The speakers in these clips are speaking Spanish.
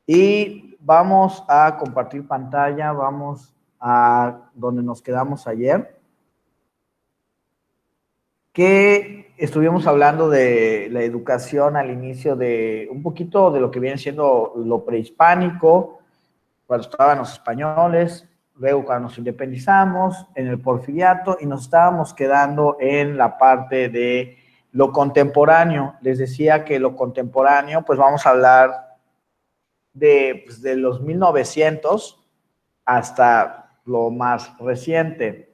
Y vamos a compartir pantalla, vamos a donde nos quedamos ayer, que estuvimos hablando de la educación al inicio de un poquito de lo que viene siendo lo prehispánico, cuando estaban los españoles, luego cuando nos independizamos, en el porfiriato, y nos estábamos quedando en la parte de lo contemporáneo. Les decía que lo contemporáneo, pues vamos a hablar de los 1900 hasta lo más reciente.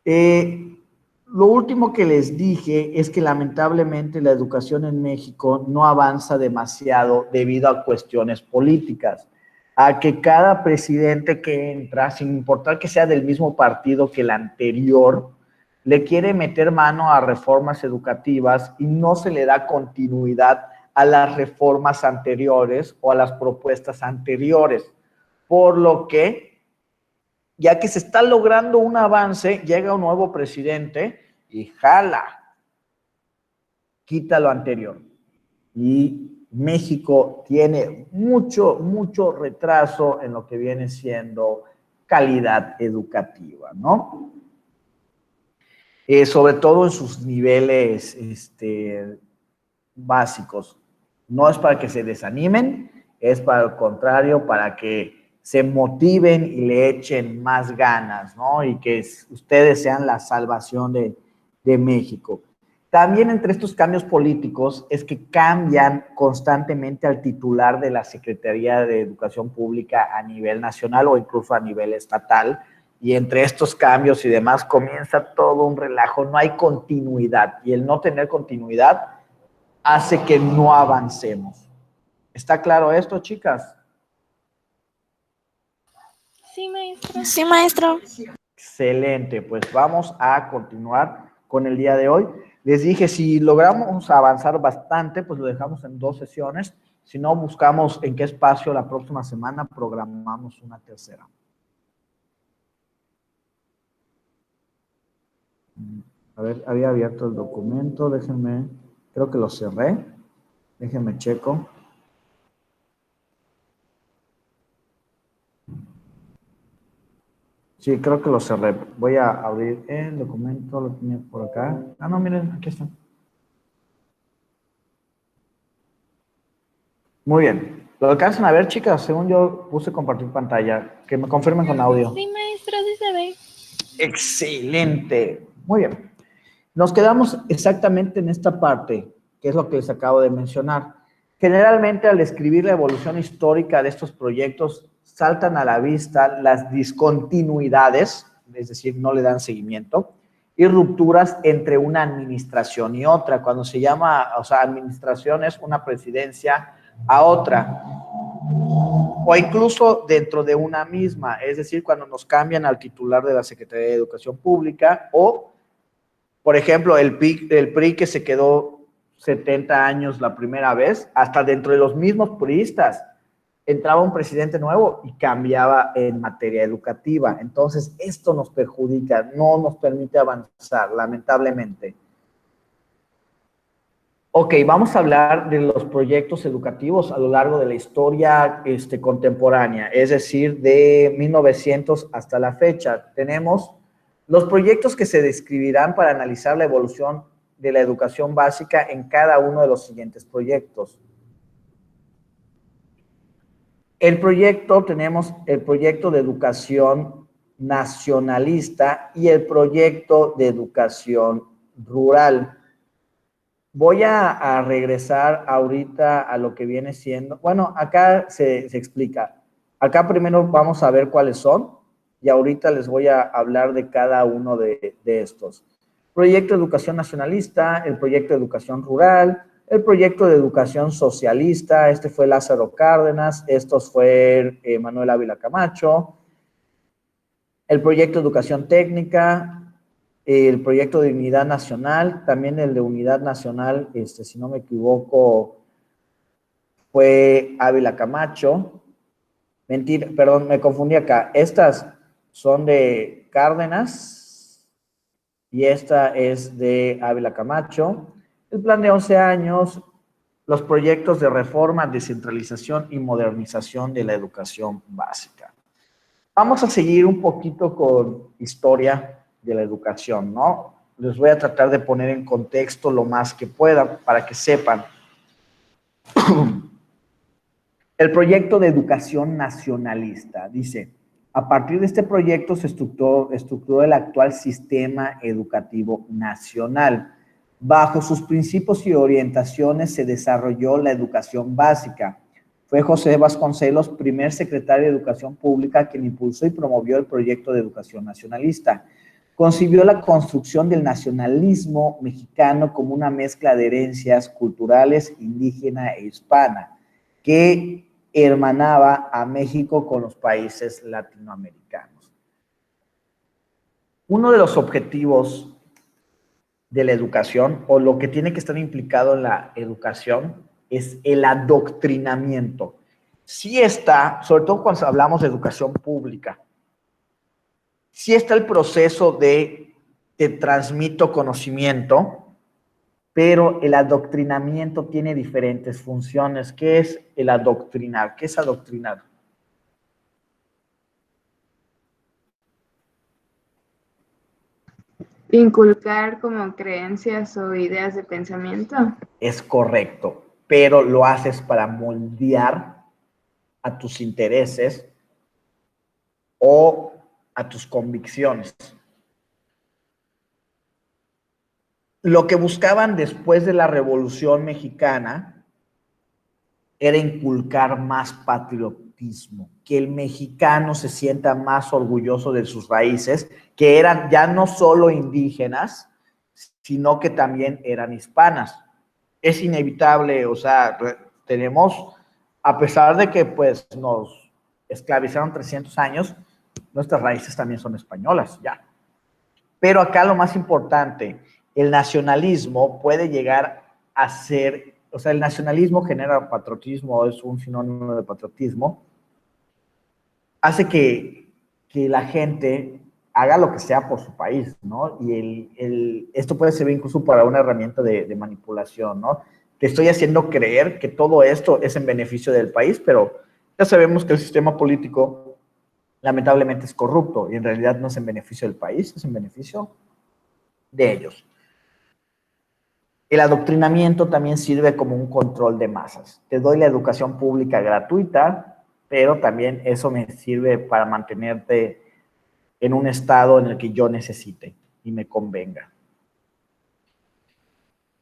Lo último que les dije es que lamentablemente la educación en México no avanza demasiado debido a cuestiones políticas, a que cada presidente que entra, sin importar que sea del mismo partido que el anterior, le quiere meter mano a reformas educativas y no se le da continuidad a las reformas anteriores o a las propuestas anteriores, por lo que ya que se está logrando un avance, llega un nuevo presidente y jala, quita lo anterior. Y México tiene mucho retraso en lo que viene siendo calidad educativa, ¿no? Sobre todo en sus niveles básicos. No es para que se desanimen, es para el contrario, para que se motiven y le echen más ganas, ¿no? Y que ustedes sean la salvación de México. También entre estos cambios políticos es que cambian constantemente al titular de la Secretaría de Educación Pública a nivel nacional o incluso a nivel estatal, y entre estos cambios y demás comienza todo un relajo, no hay continuidad, y el no tener continuidad hace que no avancemos. ¿Está claro esto, chicas? Sí, maestro. Sí, maestro. Excelente, pues vamos a continuar con el día de hoy. Les dije, si logramos avanzar bastante, pues lo dejamos en 2 sesiones. Si no, buscamos en qué espacio la próxima semana programamos una tercera. A ver, había abierto el documento, déjenme, creo que lo cerré. Déjenme checo. Sí, creo que lo cerré. Voy a abrir el documento, lo tenía por acá. Ah, no, miren, aquí está. Muy bien. ¿Lo alcanzan a ver, chicas? Según yo puse compartir pantalla. Que me confirmen con audio. Sí, maestro, sí se ve. Excelente. Muy bien. Nos quedamos exactamente en esta parte, que es lo que les acabo de mencionar. Generalmente, al escribir la evolución histórica de estos proyectos, saltan a la vista las discontinuidades, es decir, no le dan seguimiento, y rupturas entre una administración y otra. Cuando se llama, o sea, administración es una presidencia a otra, o incluso dentro de una misma, es decir, cuando nos cambian al titular de la Secretaría de Educación Pública, o, por ejemplo, el PRI que se quedó 70 años la primera vez, hasta dentro de los mismos priistas, entraba un presidente nuevo y cambiaba en materia educativa. Entonces, esto nos perjudica, no nos permite avanzar, lamentablemente. Ok, vamos a hablar de los proyectos educativos a lo largo de la historia contemporánea, es decir, de 1900 hasta la fecha. Tenemos los proyectos que se describirán para analizar la evolución de la educación básica en cada uno de los siguientes proyectos. Tenemos el proyecto de educación nacionalista y el proyecto de educación rural. Voy a regresar ahorita a lo que viene siendo, bueno, acá se explica. Acá primero vamos a ver cuáles son y ahorita les voy a hablar de cada uno de estos. Proyecto de educación nacionalista, el proyecto de educación rural, el proyecto de educación socialista, este fue Lázaro Cárdenas, estos fue Manuel Ávila Camacho, el proyecto de educación técnica, el proyecto de unidad nacional, también el de unidad nacional, si no me equivoco, fue Ávila Camacho. Mentira, perdón, me confundí acá. Estas son de Cárdenas y esta es de Ávila Camacho. El plan de 11 años, los proyectos de reforma, descentralización y modernización de la educación básica. Vamos a seguir un poquito con historia de la educación, ¿no? Les voy a tratar de poner en contexto lo más que pueda para que sepan. El proyecto de educación nacionalista dice, a partir de este proyecto se estructuró el actual sistema educativo nacional. Bajo sus principios y orientaciones se desarrolló la educación básica. Fue José Vasconcelos, primer secretario de Educación Pública, quien impulsó y promovió el proyecto de educación nacionalista. Concibió la construcción del nacionalismo mexicano como una mezcla de herencias culturales indígena e hispana, que hermanaba a México con los países latinoamericanos. Uno de los objetivos de la educación, o lo que tiene que estar implicado en la educación, es el adoctrinamiento. Sí está, sobre todo cuando hablamos de educación pública, sí está el proceso de te transmito conocimiento, pero el adoctrinamiento tiene diferentes funciones. ¿Qué es el adoctrinar? ¿Qué es adoctrinar? Inculcar como creencias o ideas de pensamiento. Es correcto, pero lo haces para moldear a tus intereses o a tus convicciones. Lo que buscaban después de la Revolución Mexicana era inculcar más patriotismo, que el mexicano se sienta más orgulloso de sus raíces, que eran ya no solo indígenas, sino que también eran hispanas. Es inevitable, o sea, tenemos, a pesar de que pues nos esclavizaron 300 años, nuestras raíces también son españolas, ya. Pero acá lo más importante, el nacionalismo puede llegar a ser, o sea, el nacionalismo genera patriotismo, es un sinónimo de patriotismo, hace que la gente haga lo que sea por su país, ¿no? Y esto puede servir incluso para una herramienta de manipulación, ¿no? Te estoy haciendo creer que todo esto es en beneficio del país, pero ya sabemos que el sistema político lamentablemente es corrupto y en realidad no es en beneficio del país, es en beneficio de ellos. El adoctrinamiento también sirve como un control de masas. Te doy la educación pública gratuita, pero también eso me sirve para mantenerte en un estado en el que yo necesite y me convenga.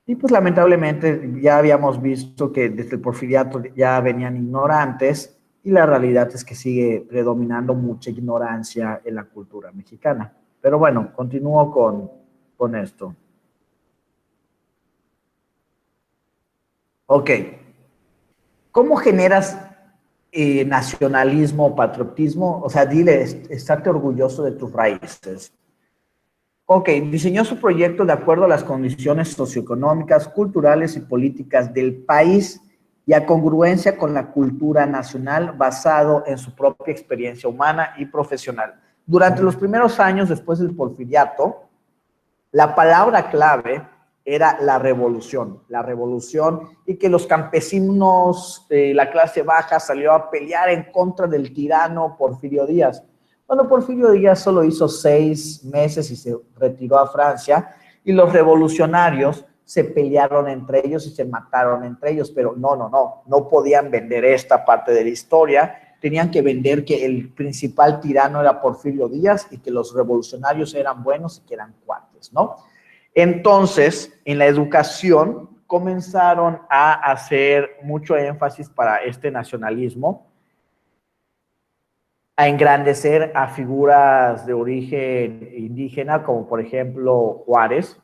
Y pues lamentablemente ya habíamos visto que desde el porfiriato ya venían ignorantes y la realidad es que sigue predominando mucha ignorancia en la cultura mexicana. Pero bueno, continúo con esto. Ok. ¿Cómo generas nacionalismo o patriotismo? O sea, dile, estarte orgulloso de tus raíces. Ok, diseñó su proyecto de acuerdo a las condiciones socioeconómicas, culturales y políticas del país y a congruencia con la cultura nacional basado en su propia experiencia humana y profesional. Durante los primeros años después del porfiriato, la palabra clave era la revolución y que los campesinos, la clase baja salió a pelear en contra del tirano Porfirio Díaz. Bueno, Porfirio Díaz solo hizo 6 meses y se retiró a Francia y los revolucionarios se pelearon entre ellos y se mataron entre ellos, pero no podían vender esta parte de la historia, tenían que vender que el principal tirano era Porfirio Díaz y que los revolucionarios eran buenos y que eran cuates, ¿no? Entonces, en la educación comenzaron a hacer mucho énfasis para este nacionalismo, a engrandecer a figuras de origen indígena, como por ejemplo Juárez,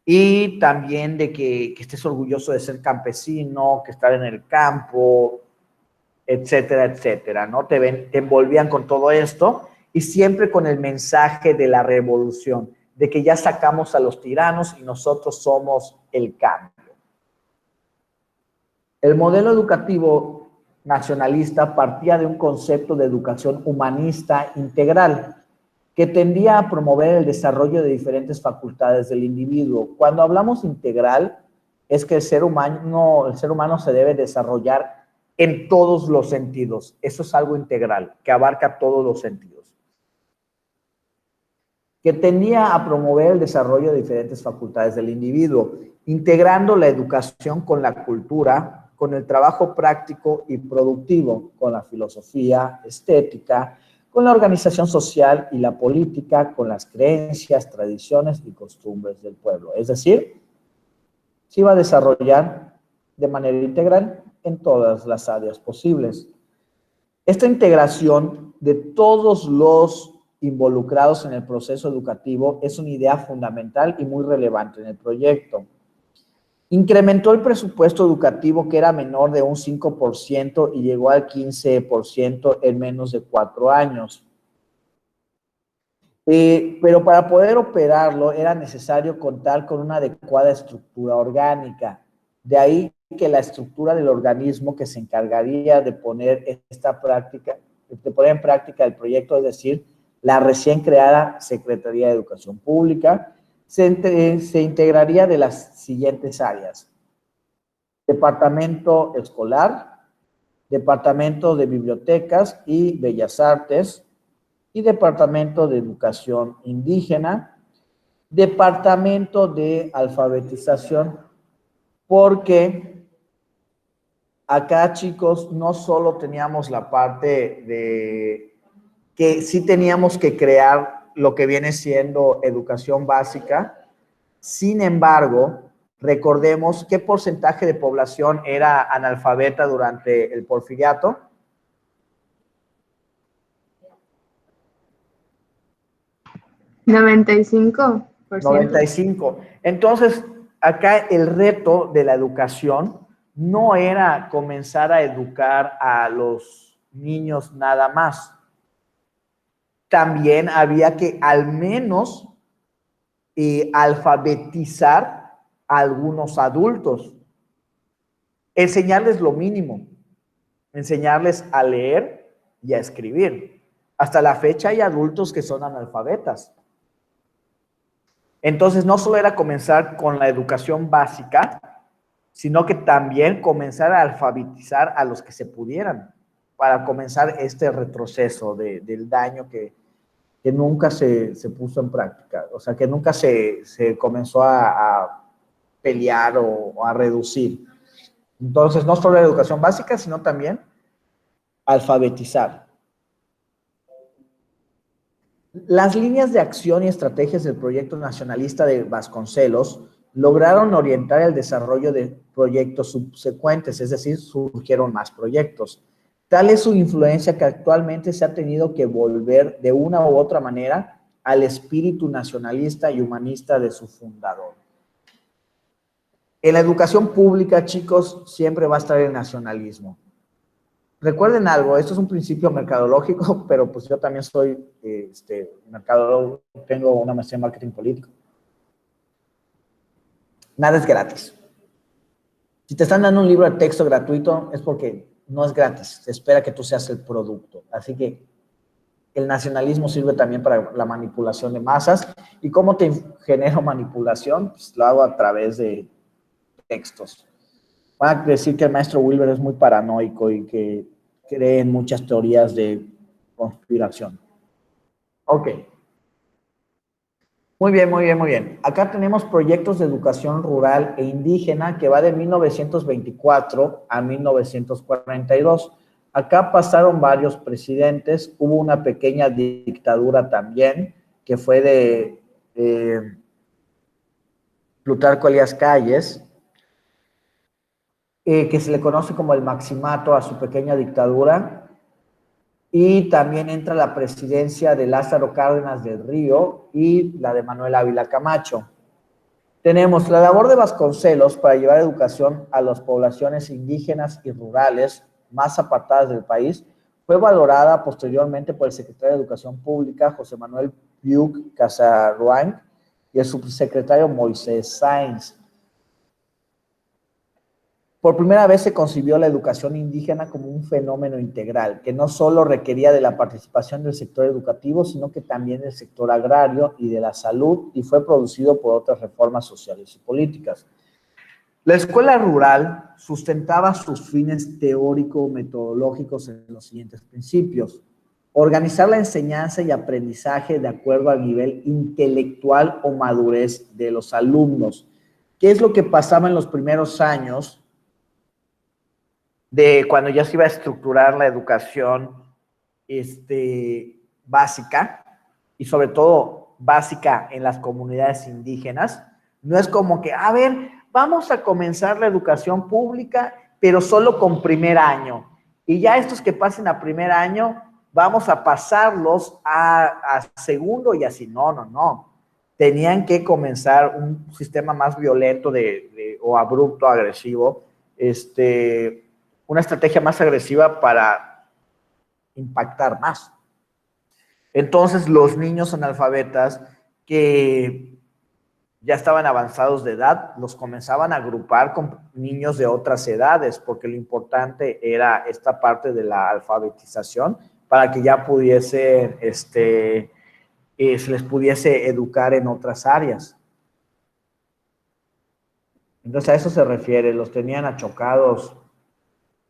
y también de que estés orgulloso de ser campesino, que estar en el campo, etcétera, etcétera, ¿no? Te envolvían con todo esto y siempre con el mensaje de la revolución, de que ya sacamos a los tiranos y nosotros somos el cambio. El modelo educativo nacionalista partía de un concepto de educación humanista integral que tendía a promover el desarrollo de diferentes facultades del individuo. Cuando hablamos integral, es que el ser humano se debe desarrollar en todos los sentidos. Eso es algo integral, que abarca todos los sentidos. Que tendía a promover el desarrollo de diferentes facultades del individuo, integrando la educación con la cultura, con el trabajo práctico y productivo, con la filosofía, estética, con la organización social y la política, con las creencias, tradiciones y costumbres del pueblo. Es decir, se iba a desarrollar de manera integral en todas las áreas posibles. Esta integración de todos los involucrados en el proceso educativo es una idea fundamental y muy relevante en el proyecto. Incrementó el presupuesto educativo, que era menor de un 5%, y llegó al 15% en menos de 4 años. Pero para poder operarlo era necesario contar con una adecuada estructura orgánica. De ahí que la estructura del organismo que se encargaría de poner en práctica el proyecto, es decir, la recién creada Secretaría de Educación Pública, se integraría de las siguientes áreas: Departamento Escolar, Departamento de Bibliotecas y Bellas Artes, y Departamento de Educación Indígena, Departamento de Alfabetización, porque acá, chicos, no solo teníamos la parte de que sí teníamos que crear lo que viene siendo educación básica. Sin embargo, recordemos qué porcentaje de población era analfabeta durante el Porfiriato. 95%. 95. Entonces, acá el reto de la educación no era comenzar a educar a los niños nada más. También había que al menos alfabetizar a algunos adultos. Enseñarles lo mínimo. Enseñarles a leer y a escribir. Hasta la fecha hay adultos que son analfabetas. Entonces, no solo era comenzar con la educación básica, sino que también comenzar a alfabetizar a los que se pudieran, para comenzar este retroceso del daño que nunca se puso en práctica, o sea, que nunca se comenzó a pelear o a reducir. Entonces, no solo la educación básica, sino también alfabetizar. Las líneas de acción y estrategias del proyecto nacionalista de Vasconcelos lograron orientar el desarrollo de proyectos subsecuentes, es decir, surgieron más proyectos. Tal es su influencia que actualmente se ha tenido que volver de una u otra manera al espíritu nacionalista y humanista de su fundador. En la educación pública, chicos, siempre va a estar el nacionalismo. Recuerden algo, esto es un principio mercadológico, pero pues yo también soy mercadólogo, tengo una maestría en marketing político. Nada es gratis. Si te están dando un libro de texto gratuito, es porque no es gratis, se espera que tú seas el producto. Así que el nacionalismo sirve también para la manipulación de masas. ¿Y cómo te genero manipulación? Pues lo hago a través de textos. Van a decir que el maestro Wilber es muy paranoico y que cree en muchas teorías de conspiración. Ok. Muy bien, muy bien, muy bien. Acá tenemos proyectos de educación rural e indígena que va de 1924 a 1942. Acá pasaron varios presidentes, hubo una pequeña dictadura también, que fue de Plutarco Elías Calles, que se le conoce como el maximato a su pequeña dictadura, y también entra la presidencia de Lázaro Cárdenas del Río y la de Manuel Ávila Camacho. Tenemos la labor de Vasconcelos para llevar educación a las poblaciones indígenas y rurales más apartadas del país. Fue valorada posteriormente por el secretario de Educación Pública, José Manuel Piuc Casarruán, y el subsecretario Moisés Sáenz. Por primera vez se concibió la educación indígena como un fenómeno integral, que no solo requería de la participación del sector educativo, sino que también del sector agrario y de la salud, y fue producido por otras reformas sociales y políticas. La escuela rural sustentaba sus fines teórico-metodológicos en los siguientes principios. Organizar la enseñanza y aprendizaje de acuerdo al nivel intelectual o madurez de los alumnos. ¿Qué es lo que pasaba en los primeros años de cuando ya se iba a estructurar la educación básica, y sobre todo básica en las comunidades indígenas? No es como que, a ver, vamos a comenzar la educación pública, pero solo con primer año. Y ya estos que pasen a primer año, vamos a pasarlos a segundo y así. No, no, no. Tenían que comenzar un sistema más violento o abrupto, agresivo, una estrategia más agresiva para impactar más. Entonces, los niños analfabetas que ya estaban avanzados de edad, los comenzaban a agrupar con niños de otras edades, porque lo importante era esta parte de la alfabetización para que ya pudiese, se les pudiese educar en otras áreas. Entonces, a eso se refiere, los tenían achocados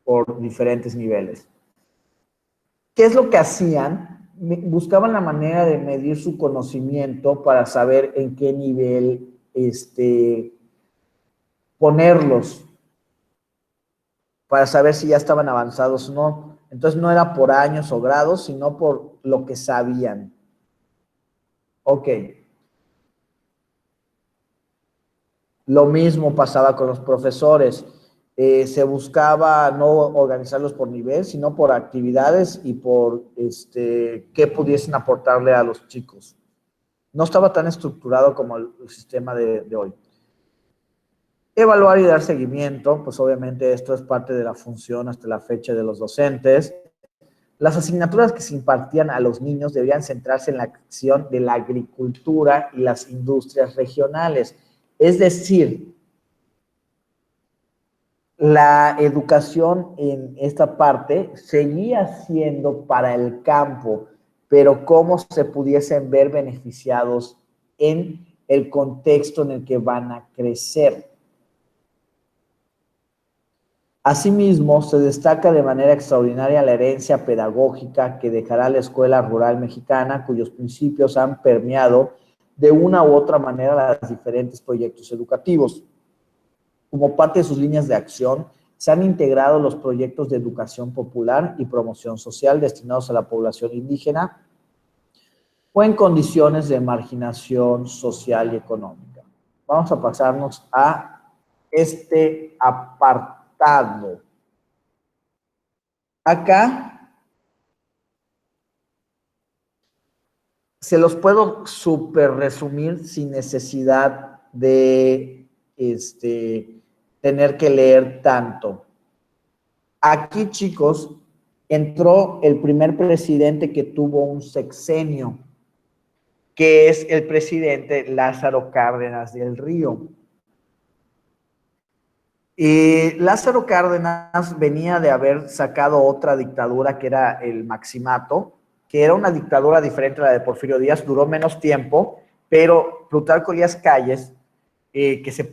por diferentes niveles. ¿Qué es lo que hacían? Buscaban la manera de medir su conocimiento para saber en qué nivel ponerlos, para saber si ya estaban avanzados o no. Entonces no era por años o grados, sino por lo que sabían. Ok. Lo mismo pasaba con los profesores. Se buscaba no organizarlos por nivel, sino por actividades y por qué pudiesen aportarle a los chicos. No estaba tan estructurado como el sistema de hoy. Evaluar y dar seguimiento, pues obviamente esto es parte de la función hasta la fecha de los docentes. Las asignaturas que se impartían a los niños debían centrarse en la acción de la agricultura y las industrias regionales. Es decir, la educación en esta parte seguía siendo para el campo, pero cómo se pudiesen ver beneficiados en el contexto en el que van a crecer. Asimismo, se destaca de manera extraordinaria la herencia pedagógica que dejará la escuela rural mexicana, cuyos principios han permeado de una u otra manera los diferentes proyectos educativos. Como parte de sus líneas de acción, se han integrado los proyectos de educación popular y promoción social destinados a la población indígena o en condiciones de marginación social y económica. Vamos a pasarnos a este apartado. Acá se los puedo súper resumir sin necesidad de tener que leer tanto. Aquí, chicos, entró el primer presidente que tuvo un sexenio, que es el presidente Lázaro Cárdenas del Río. Lázaro Cárdenas venía de haber sacado otra dictadura que era el Maximato, que era una dictadura diferente a la de Porfirio Díaz, duró menos tiempo, pero Plutarco Elías Calles, que se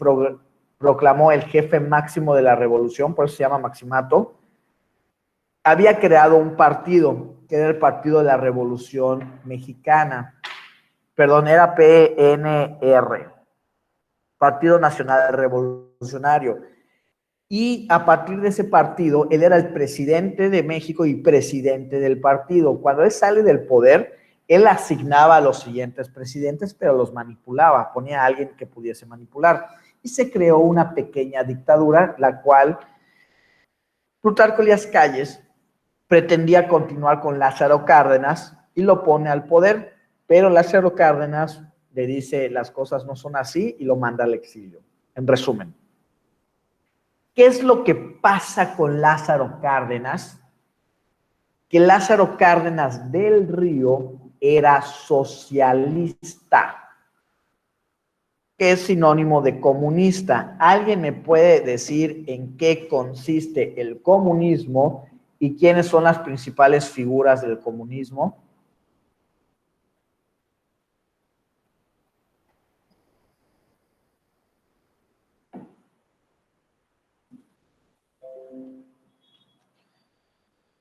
proclamó el jefe máximo de la revolución, por eso se llama Maximato, había creado un partido, que era el Partido de la Revolución Mexicana. Perdón, era PNR, Partido Nacional Revolucionario. Y a partir de ese partido, él era el presidente de México y presidente del partido. Cuando él sale del poder, él asignaba a los siguientes presidentes, pero los manipulaba, ponía a alguien que pudiese manipular. Y se creó una pequeña dictadura, la cual Plutarco Elías Calles pretendía continuar con Lázaro Cárdenas y lo pone al poder, pero Lázaro Cárdenas le dice las cosas no son así y lo manda al exilio. En resumen, ¿qué es lo que pasa con Lázaro Cárdenas? Que Lázaro Cárdenas del Río era socialista, que es sinónimo de comunista. ¿Alguien me puede decir en qué consiste el comunismo y quiénes son las principales figuras del comunismo?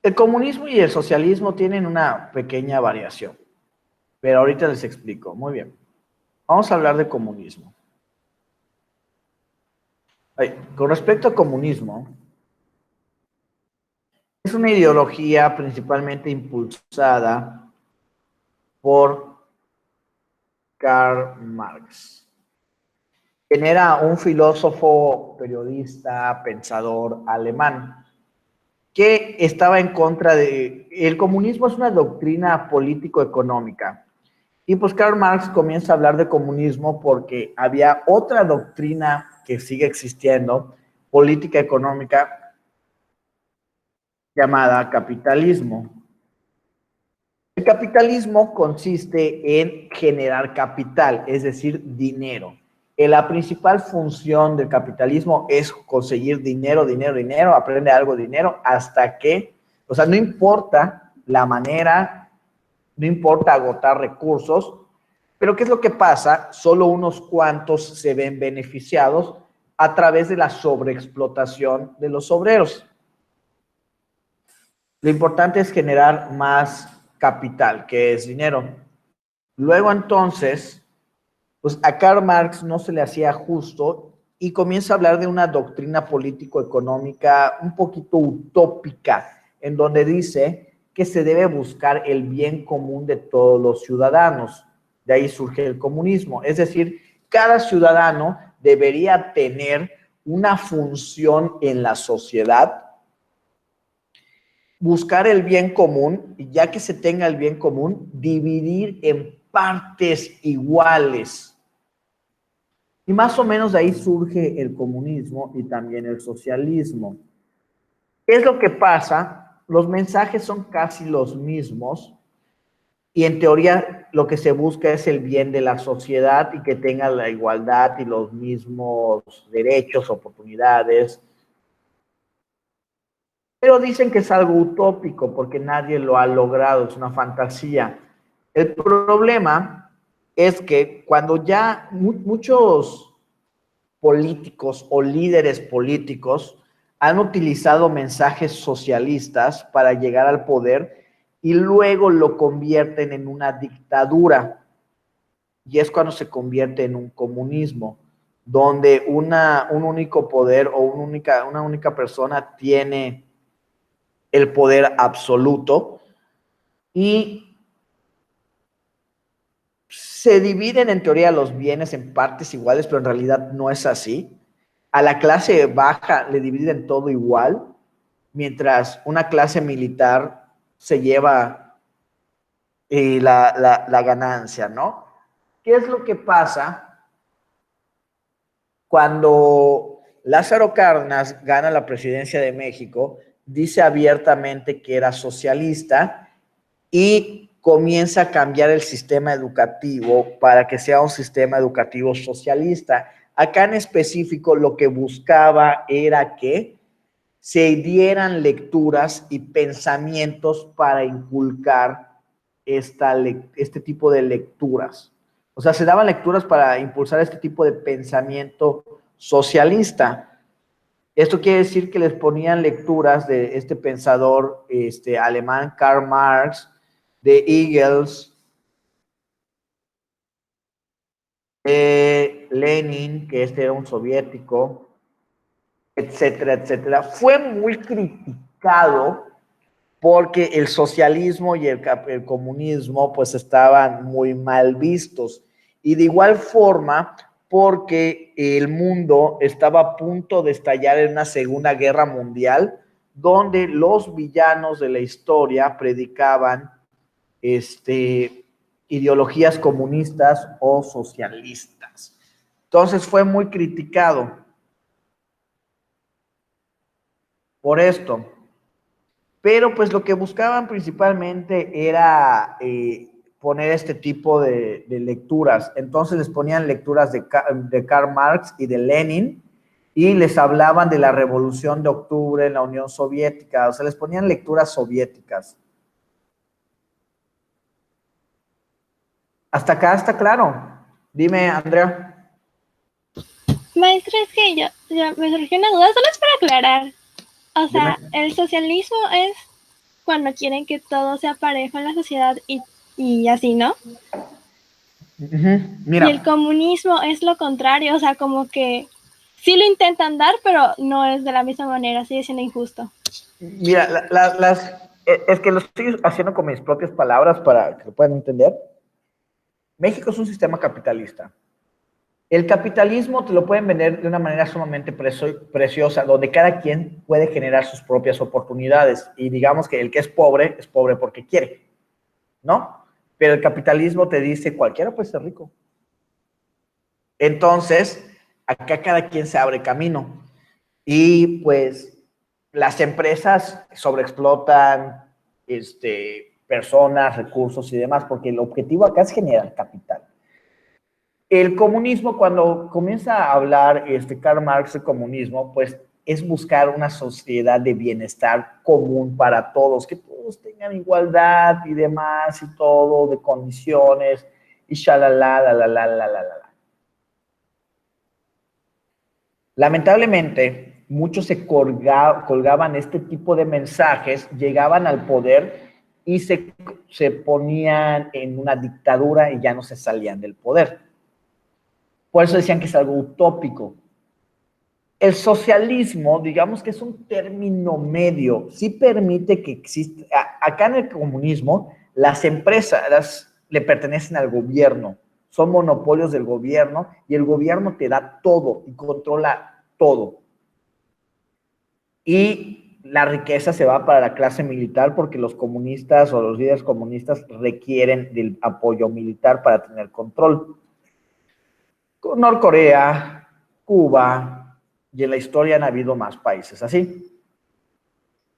El comunismo y el socialismo tienen una pequeña variación, pero ahorita les explico. Muy bien. Vamos a hablar de comunismo. Con respecto a comunismo, es una ideología principalmente impulsada por Karl Marx, quien era un filósofo, periodista, pensador alemán, que estaba en contra de... El comunismo es una doctrina político-económica. Y pues Karl Marx comienza a hablar de comunismo porque había otra doctrina que sigue existiendo, política económica, llamada capitalismo. El capitalismo consiste en generar capital, es decir, dinero. La principal función del capitalismo es conseguir dinero, dinero, dinero, aprende algo de dinero hasta que, o sea, no importa la manera, no importa agotar recursos, pero ¿qué es lo que pasa? Solo unos cuantos se ven beneficiados a través de la sobreexplotación de los obreros. Lo importante es generar más capital, que es dinero. Luego entonces, pues a Karl Marx no se le hacía justo y comienza a hablar de una doctrina político-económica un poquito utópica, en donde dice que se debe buscar el bien común de todos los ciudadanos. De ahí surge el comunismo. Es decir, cada ciudadano debería tener una función en la sociedad, buscar el bien común, y ya que se tenga el bien común, dividir en partes iguales. Y más o menos de ahí surge el comunismo y también el socialismo. ¿Qué es lo que pasa? Los mensajes son casi los mismos y en teoría lo que se busca es el bien de la sociedad y que tenga la igualdad y los mismos derechos, oportunidades. Pero dicen que es algo utópico porque nadie lo ha logrado, es una fantasía. El problema es que cuando ya muchos políticos o líderes políticos han utilizado mensajes socialistas para llegar al poder y luego lo convierten en una dictadura. Y es cuando se convierte en un comunismo, donde un único poder o una única persona tiene el poder absoluto y se dividen en teoría los bienes en partes iguales, pero en realidad no es así. A la clase baja le dividen todo igual, mientras una clase militar se lleva la ganancia, ¿no? ¿Qué es lo que pasa cuando Lázaro Cárdenas gana la presidencia de México? Dice abiertamente que era socialista y comienza a cambiar el sistema educativo para que sea un sistema educativo socialista. Acá en específico lo que buscaba era que se dieran lecturas y pensamientos para inculcar este tipo de lecturas. O sea, se daban lecturas para impulsar este tipo de pensamiento socialista. Esto quiere decir que les ponían lecturas de este pensador alemán, Karl Marx, de Engels, de Lenin, que era un soviético, etcétera, etcétera. Fue muy criticado porque el socialismo y el comunismo pues estaban muy mal vistos. Y de igual forma, porque el mundo estaba a punto de estallar en una segunda guerra mundial, donde los villanos de la historia predicaban ideologías comunistas o socialistas. Entonces fue muy criticado por esto. Pero pues lo que buscaban principalmente era poner este tipo de lecturas. Entonces les ponían lecturas de Karl Marx y de Lenin y les hablaban de la Revolución de Octubre en la Unión Soviética. O sea, les ponían lecturas soviéticas. Hasta acá está claro. Dime, Andrea. Maestra, es que ya me surgió una duda, solo es para aclarar. O sea, Dime. el socialismo es cuando quieren que todo sea parejo en la sociedad y así, ¿no? Mira, Y el comunismo es lo contrario, o sea, como que sí lo intentan dar, pero no es de la misma manera, sigue siendo injusto. mira, es que lo estoy haciendo con mis propias palabras para que lo puedan entender. México es un sistema capitalista. El capitalismo te lo pueden vender de una manera sumamente preciosa, donde cada quien puede generar sus propias oportunidades. Y digamos que el que es pobre porque quiere, ¿no? Pero el capitalismo te dice, cualquiera puede ser rico. Entonces, acá cada quien se abre camino. Y pues las empresas sobreexplotan personas, recursos y demás, porque el objetivo acá es generar capital. El comunismo, cuando comienza a hablar Karl Marx de comunismo, pues es buscar una sociedad de bienestar común para todos, que todos tengan igualdad y demás y todo, de condiciones y shalala, la, la, la, la, la, la. Lamentablemente, muchos se colgaban este tipo de mensajes, llegaban al poder y se ponían en una dictadura y ya no se salían del poder. Por eso decían que es algo utópico. El socialismo, digamos que es un término medio, sí permite que exista. Acá en el comunismo, las empresas le pertenecen al gobierno, son monopolios del gobierno y el gobierno te da todo y controla todo. Y la riqueza se va para la clase militar porque los comunistas o los líderes comunistas requieren del apoyo militar para tener control. Norcorea, Cuba, y en la historia han habido más países así.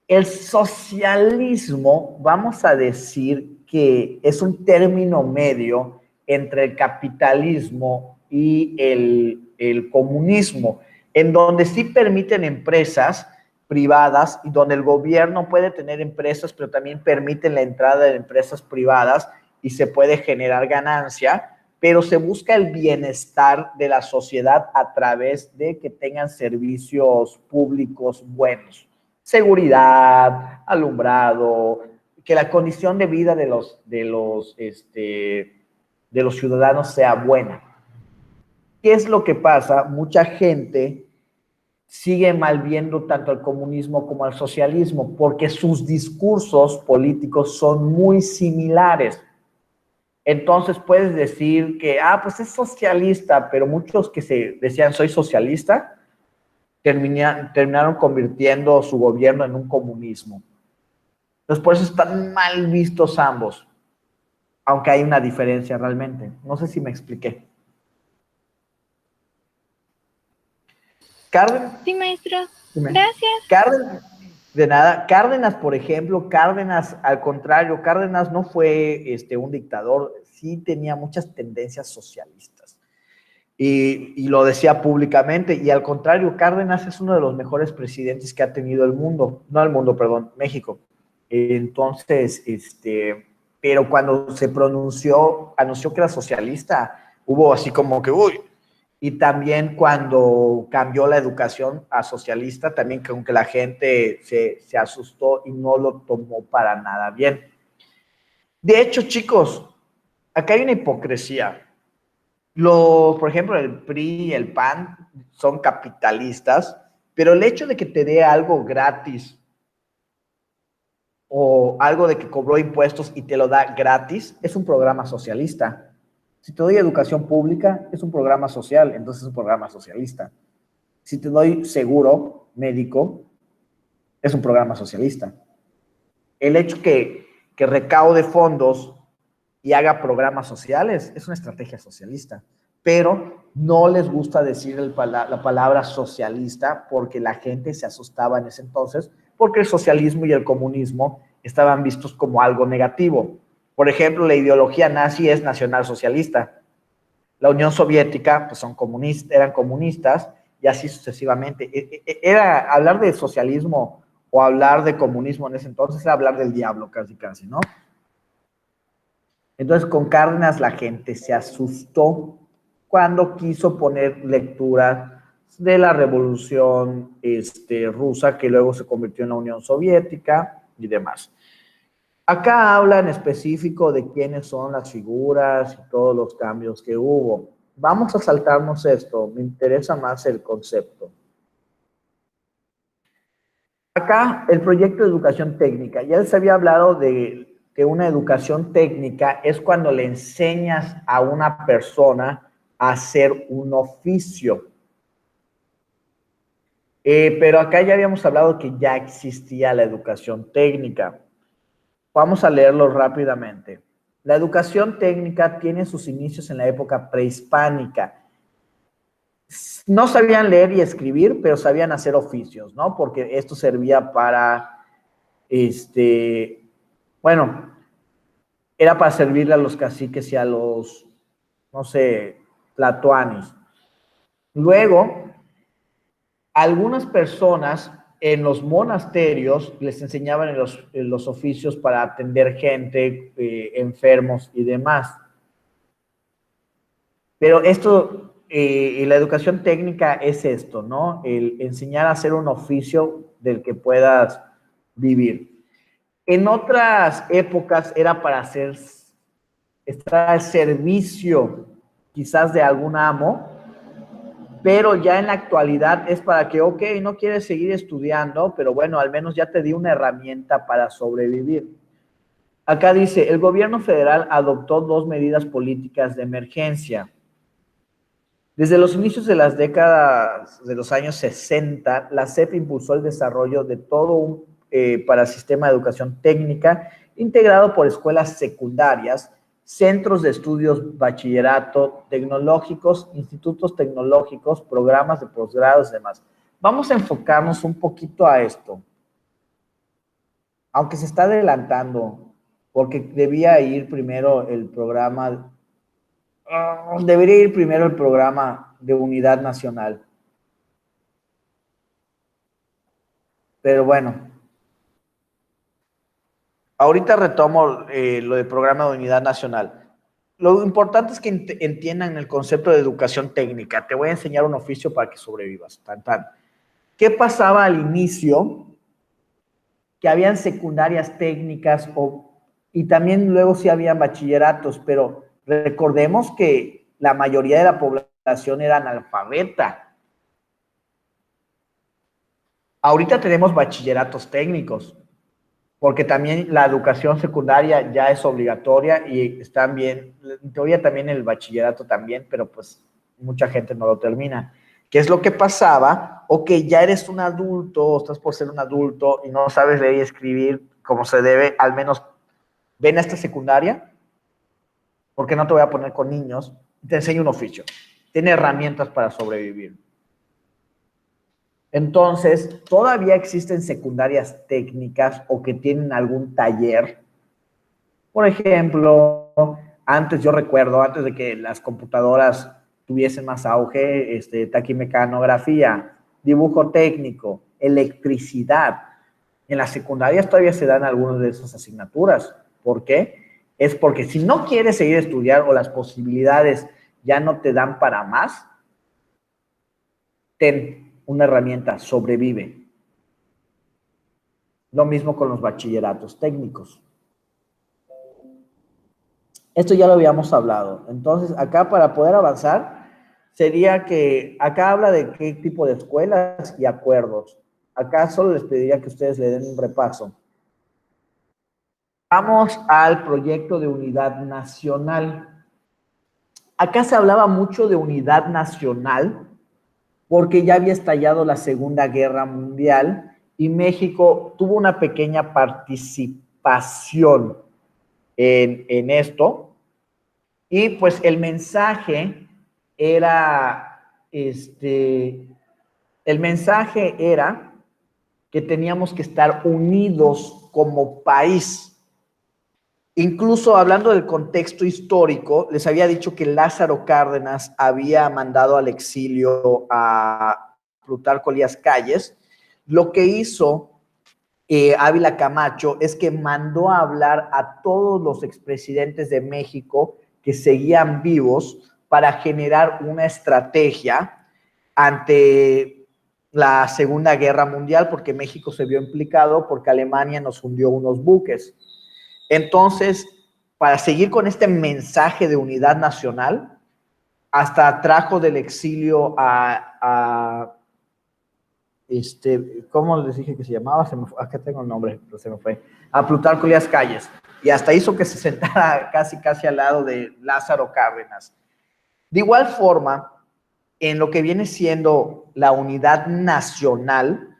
El socialismo, vamos a decir que es un término medio entre el capitalismo y el comunismo, en donde sí permiten empresas privadas y donde el gobierno puede tener empresas, pero también permiten la entrada de empresas privadas y se puede generar ganancia, pero se busca el bienestar de la sociedad a través de que tengan servicios públicos buenos. Seguridad, alumbrado, que la condición de vida de los ciudadanos sea buena. ¿Qué es lo que pasa? Mucha gente sigue mal viendo tanto al comunismo como al socialismo porque sus discursos políticos son muy similares. Entonces puedes decir que, pues es socialista, pero muchos que se decían soy socialista, terminaron convirtiendo su gobierno en un comunismo. Entonces por eso están mal vistos ambos, aunque hay una diferencia realmente. No sé si me expliqué. Cárdenas. Sí, maestro. Dime. Gracias. Cárdenas, de nada. Cárdenas, por ejemplo, Cárdenas, al contrario, Cárdenas no fue un dictador, sí tenía muchas tendencias socialistas. Y lo decía públicamente, y al contrario, Cárdenas es uno de los mejores presidentes que ha tenido el mundo, no el mundo, perdón, México. Entonces, pero cuando se anunció que era socialista, hubo así como que, uy, y también cuando cambió la educación a socialista, también como que la gente se asustó y no lo tomó para nada bien. De hecho, chicos, acá hay una hipocresía. Por ejemplo, el PRI y el PAN son capitalistas, pero el hecho de que te dé algo gratis o algo de que cobró impuestos y te lo da gratis es un programa socialista. Si te doy educación pública, es un programa social, entonces es un programa socialista. Si te doy seguro médico, es un programa socialista. El hecho que recaude fondos y haga programas sociales es una estrategia socialista, pero no les gusta decir la palabra socialista porque la gente se asustaba en ese entonces porque el socialismo y el comunismo estaban vistos como algo negativo. Por ejemplo, la ideología nazi es nacionalsocialista. La Unión Soviética pues eran comunistas y así sucesivamente. Era hablar de socialismo o hablar de comunismo en ese entonces era hablar del diablo casi, ¿no? Entonces, con Cárdenas la gente se asustó cuando quiso poner lectura de la revolución rusa, que luego se convirtió en la Unión Soviética y demás. Acá habla en específico de quiénes son las figuras y todos los cambios que hubo. Vamos a saltarnos esto, me interesa más el concepto. Acá el proyecto de educación técnica. Ya les había hablado de que una educación técnica es cuando le enseñas a una persona a hacer un oficio. Pero acá ya habíamos hablado que ya existía la educación técnica. Vamos a leerlo rápidamente. La educación técnica tiene sus inicios en la época prehispánica. No sabían leer y escribir, pero sabían hacer oficios, ¿no? Porque esto servía para, bueno, era para servirle a los caciques y a los, no sé, tlatoanis. Luego, algunas personas en los monasterios les enseñaban en los oficios para atender gente, enfermos y demás. Pero esto, la educación técnica es esto, ¿no? El enseñar a hacer un oficio del que puedas vivir. En otras épocas era para estar al servicio quizás de algún amo, pero ya en la actualidad es para que, ok, no quieres seguir estudiando, pero bueno, al menos ya te di una herramienta para sobrevivir. Acá dice, el gobierno federal adoptó 2 medidas políticas de emergencia. Desde los inicios de las décadas de los años 60, la SEP impulsó el desarrollo de todo un parasistema de educación técnica integrado por escuelas secundarias, centros de estudios bachillerato tecnológicos, institutos tecnológicos, programas de posgrados y demás. Vamos a enfocarnos un poquito a esto, aunque se está adelantando, porque debería ir primero el programa de unidad nacional. Pero bueno, ahorita retomo lo del programa de unidad nacional. Lo importante es que entiendan el concepto de educación técnica. Te voy a enseñar un oficio para que sobrevivas. Tan, tan. ¿Qué pasaba al inicio? Que habían secundarias técnicas y también luego sí habían bachilleratos, pero recordemos que la mayoría de la población era analfabeta. Ahorita tenemos bachilleratos técnicos, porque también la educación secundaria ya es obligatoria y están bien, en teoría también el bachillerato también, pero pues mucha gente no lo termina. ¿Qué es lo que pasaba? Ok, ya eres un adulto, estás por ser un adulto y no sabes leer y escribir como se debe, al menos ven a esta secundaria, porque no te voy a poner con niños, te enseño un oficio. Tiene herramientas para sobrevivir. Entonces, todavía existen secundarias técnicas o que tienen algún taller. Por ejemplo, antes yo recuerdo, antes de que las computadoras tuviesen más auge, taquimecanografía, dibujo técnico, electricidad. En las secundarias todavía se dan algunas de esas asignaturas. ¿Por qué? Es porque si no quieres seguir estudiando o las posibilidades ya no te dan para más, ten una herramienta, sobrevive. Lo mismo con los bachilleratos técnicos. Esto ya lo habíamos hablado. Entonces, acá para poder avanzar, sería que acá habla de qué tipo de escuelas y acuerdos. Acá solo les pediría que ustedes le den un repaso. Vamos al proyecto de unidad nacional. Acá se hablaba mucho de unidad nacional porque ya había estallado la Segunda Guerra Mundial y México tuvo una pequeña participación en esto. Y pues el mensaje era, el mensaje era que teníamos que estar unidos como país. Incluso hablando del contexto histórico, les había dicho que Lázaro Cárdenas había mandado al exilio a Plutarco Elías Calles. Lo que hizo Ávila Camacho es que mandó a hablar a todos los expresidentes de México que seguían vivos para generar una estrategia ante la Segunda Guerra Mundial, porque México se vio implicado porque Alemania nos hundió unos buques. Entonces, para seguir con este mensaje de unidad nacional, hasta trajo del exilio ¿cómo les dije que se llamaba? Acá tengo el nombre, pero se me fue. A Plutarco Elías Calles. Y hasta hizo que se sentara casi al lado de Lázaro Cárdenas. De igual forma, en lo que viene siendo la unidad nacional,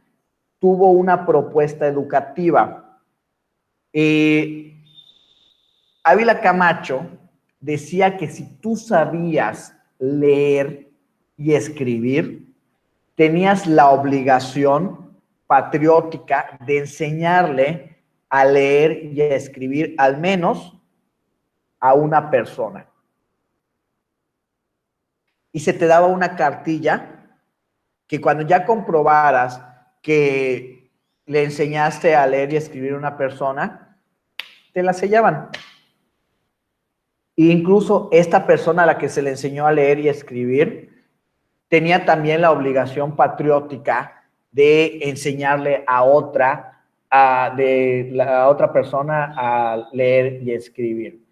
tuvo una propuesta educativa. Ávila Camacho decía que si tú sabías leer y escribir, tenías la obligación patriótica de enseñarle a leer y a escribir al menos a una persona. Y se te daba una cartilla que cuando ya comprobaras que le enseñaste a leer y escribir a una persona, te la sellaban. E incluso esta persona a la que se le enseñó a leer y escribir tenía también la obligación patriótica de enseñarle a otra persona a leer y escribir.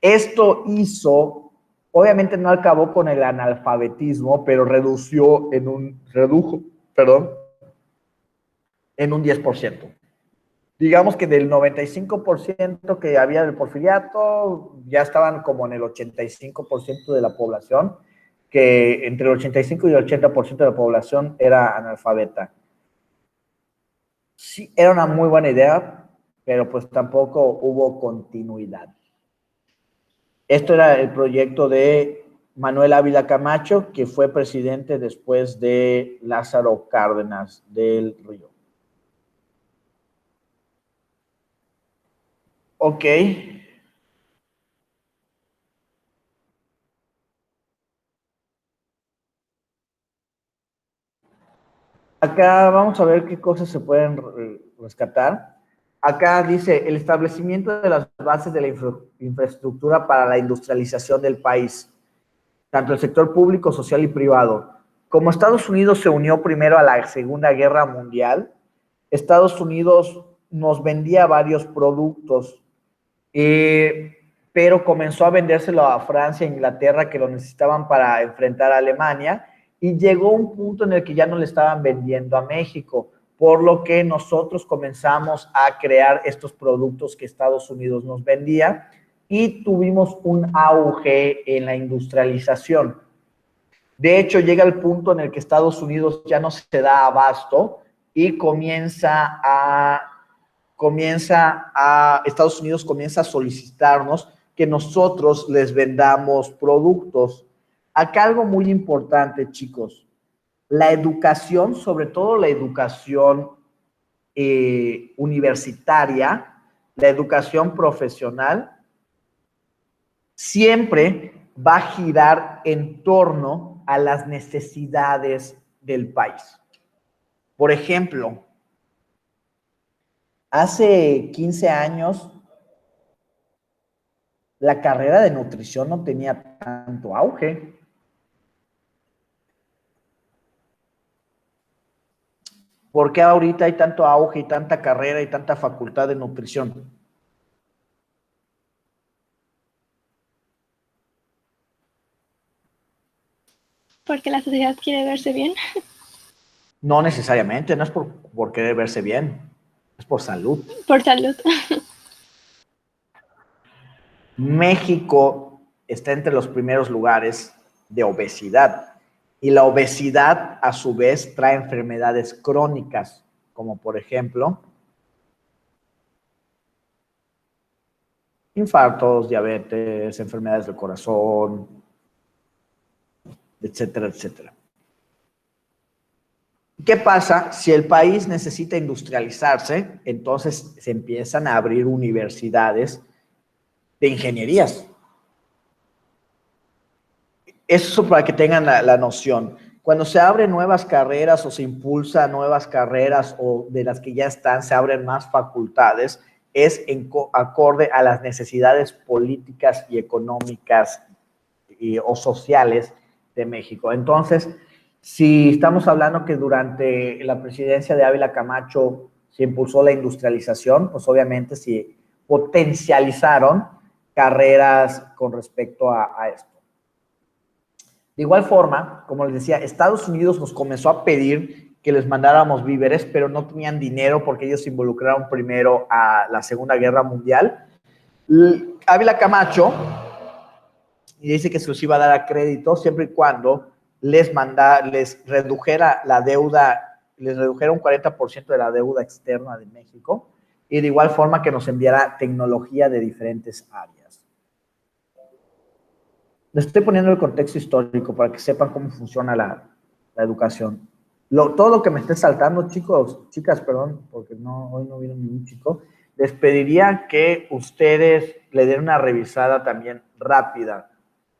Esto hizo, obviamente no acabó con el analfabetismo, pero redujo en un 10%. Digamos que del 95% que había del porfiriato, ya estaban como en el 85% de la población, que entre el 85 y el 80% de la población era analfabeta. Sí, era una muy buena idea, pero pues tampoco hubo continuidad. Esto era el proyecto de Manuel Ávila Camacho, que fue presidente después de Lázaro Cárdenas del Río. Ok. Acá vamos a ver qué cosas se pueden rescatar. Acá dice el establecimiento de las bases de la infraestructura para la industrialización del país, tanto el sector público, social y privado. Como Estados Unidos se unió primero a la Segunda Guerra Mundial, Estados Unidos nos vendía varios productos, pero comenzó a vendérselo a Francia e Inglaterra, que lo necesitaban para enfrentar a Alemania, y llegó un punto en el que ya no le estaban vendiendo a México, por lo que nosotros comenzamos a crear estos productos que Estados Unidos nos vendía y tuvimos un auge en la industrialización. De hecho, llega el punto en el que Estados Unidos ya no se da abasto y Estados Unidos comienza a solicitarnos que nosotros les vendamos productos. Acá algo muy importante, chicos, la educación, sobre todo la educación universitaria, la educación profesional, siempre va a girar en torno a las necesidades del país. Por ejemplo, hace 15 años, la carrera de nutrición no tenía tanto auge. ¿Por qué ahorita hay tanto auge y tanta carrera y tanta facultad de nutrición? Porque la sociedad quiere verse bien. No necesariamente, no es por querer verse bien, es por salud. Por salud. México está entre los primeros lugares de obesidad. Y la obesidad, a su vez, trae enfermedades crónicas, como por ejemplo, infartos, diabetes, enfermedades del corazón, etcétera, etcétera. ¿Qué pasa? Si el país necesita industrializarse, entonces se empiezan a abrir universidades de ingenierías. Eso para que tengan la noción. Cuando se abren nuevas carreras o se impulsan nuevas carreras o de las que ya están, se abren más facultades, es acorde a las necesidades políticas y económicas o sociales de México. Entonces, si estamos hablando que durante la presidencia de Ávila Camacho se impulsó la industrialización, pues obviamente si potencializaron carreras con respecto a esto. De igual forma, como les decía, Estados Unidos nos comenzó a pedir que les mandáramos víveres, pero no tenían dinero porque ellos se involucraron primero a la Segunda Guerra Mundial. Ávila Camacho dice que se los iba a dar a crédito siempre y cuando les redujera la deuda, les redujera un 40% de la deuda externa de México, y de igual forma que nos enviara tecnología de diferentes áreas. Les estoy poniendo el contexto histórico para que sepan cómo funciona la educación. Todo lo que me esté saltando, chicas, perdón, porque hoy no vino ningún chico, les pediría que ustedes le den una revisada también rápida,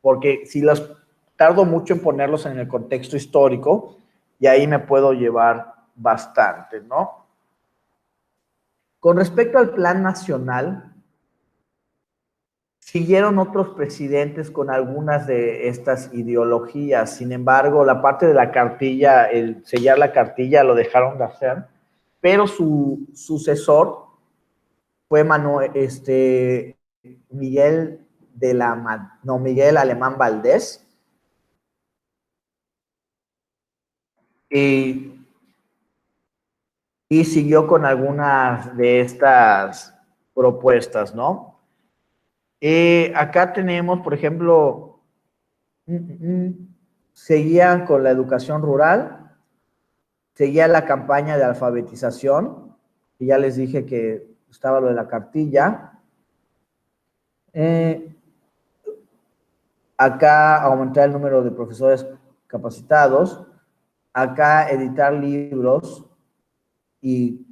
porque si los tardo mucho en ponerlos en el contexto histórico, y ahí me puedo llevar bastante, ¿no? Con respecto al Plan Nacional, siguieron otros presidentes con algunas de estas ideologías. Sin embargo, la parte de la cartilla, el sellar la cartilla, lo dejaron de hacer, pero su sucesor fue Miguel Alemán Valdés. Y siguió con algunas de estas propuestas, ¿no? Acá tenemos, por ejemplo, seguían con la educación rural, seguía la campaña de alfabetización, y ya les dije que estaba lo de la cartilla. Acá aumentar el número de profesores capacitados, acá editar libros y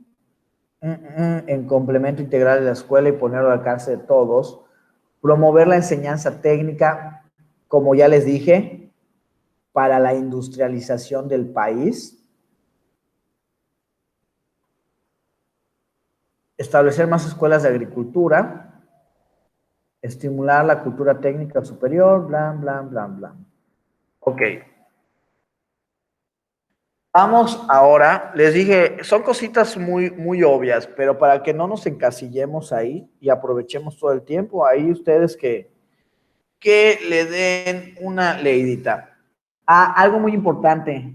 en complemento integral de la escuela y ponerlo al alcance de todos. Promover la enseñanza técnica, como ya les dije, para la industrialización del país. Establecer más escuelas de agricultura. Estimular la cultura técnica superior, bla, bla, bla, bla. Ok. Vamos ahora, les dije, son cositas muy, muy obvias, pero para que no nos encasillemos ahí y aprovechemos todo el tiempo, ahí ustedes que le den una leidita. Algo muy importante.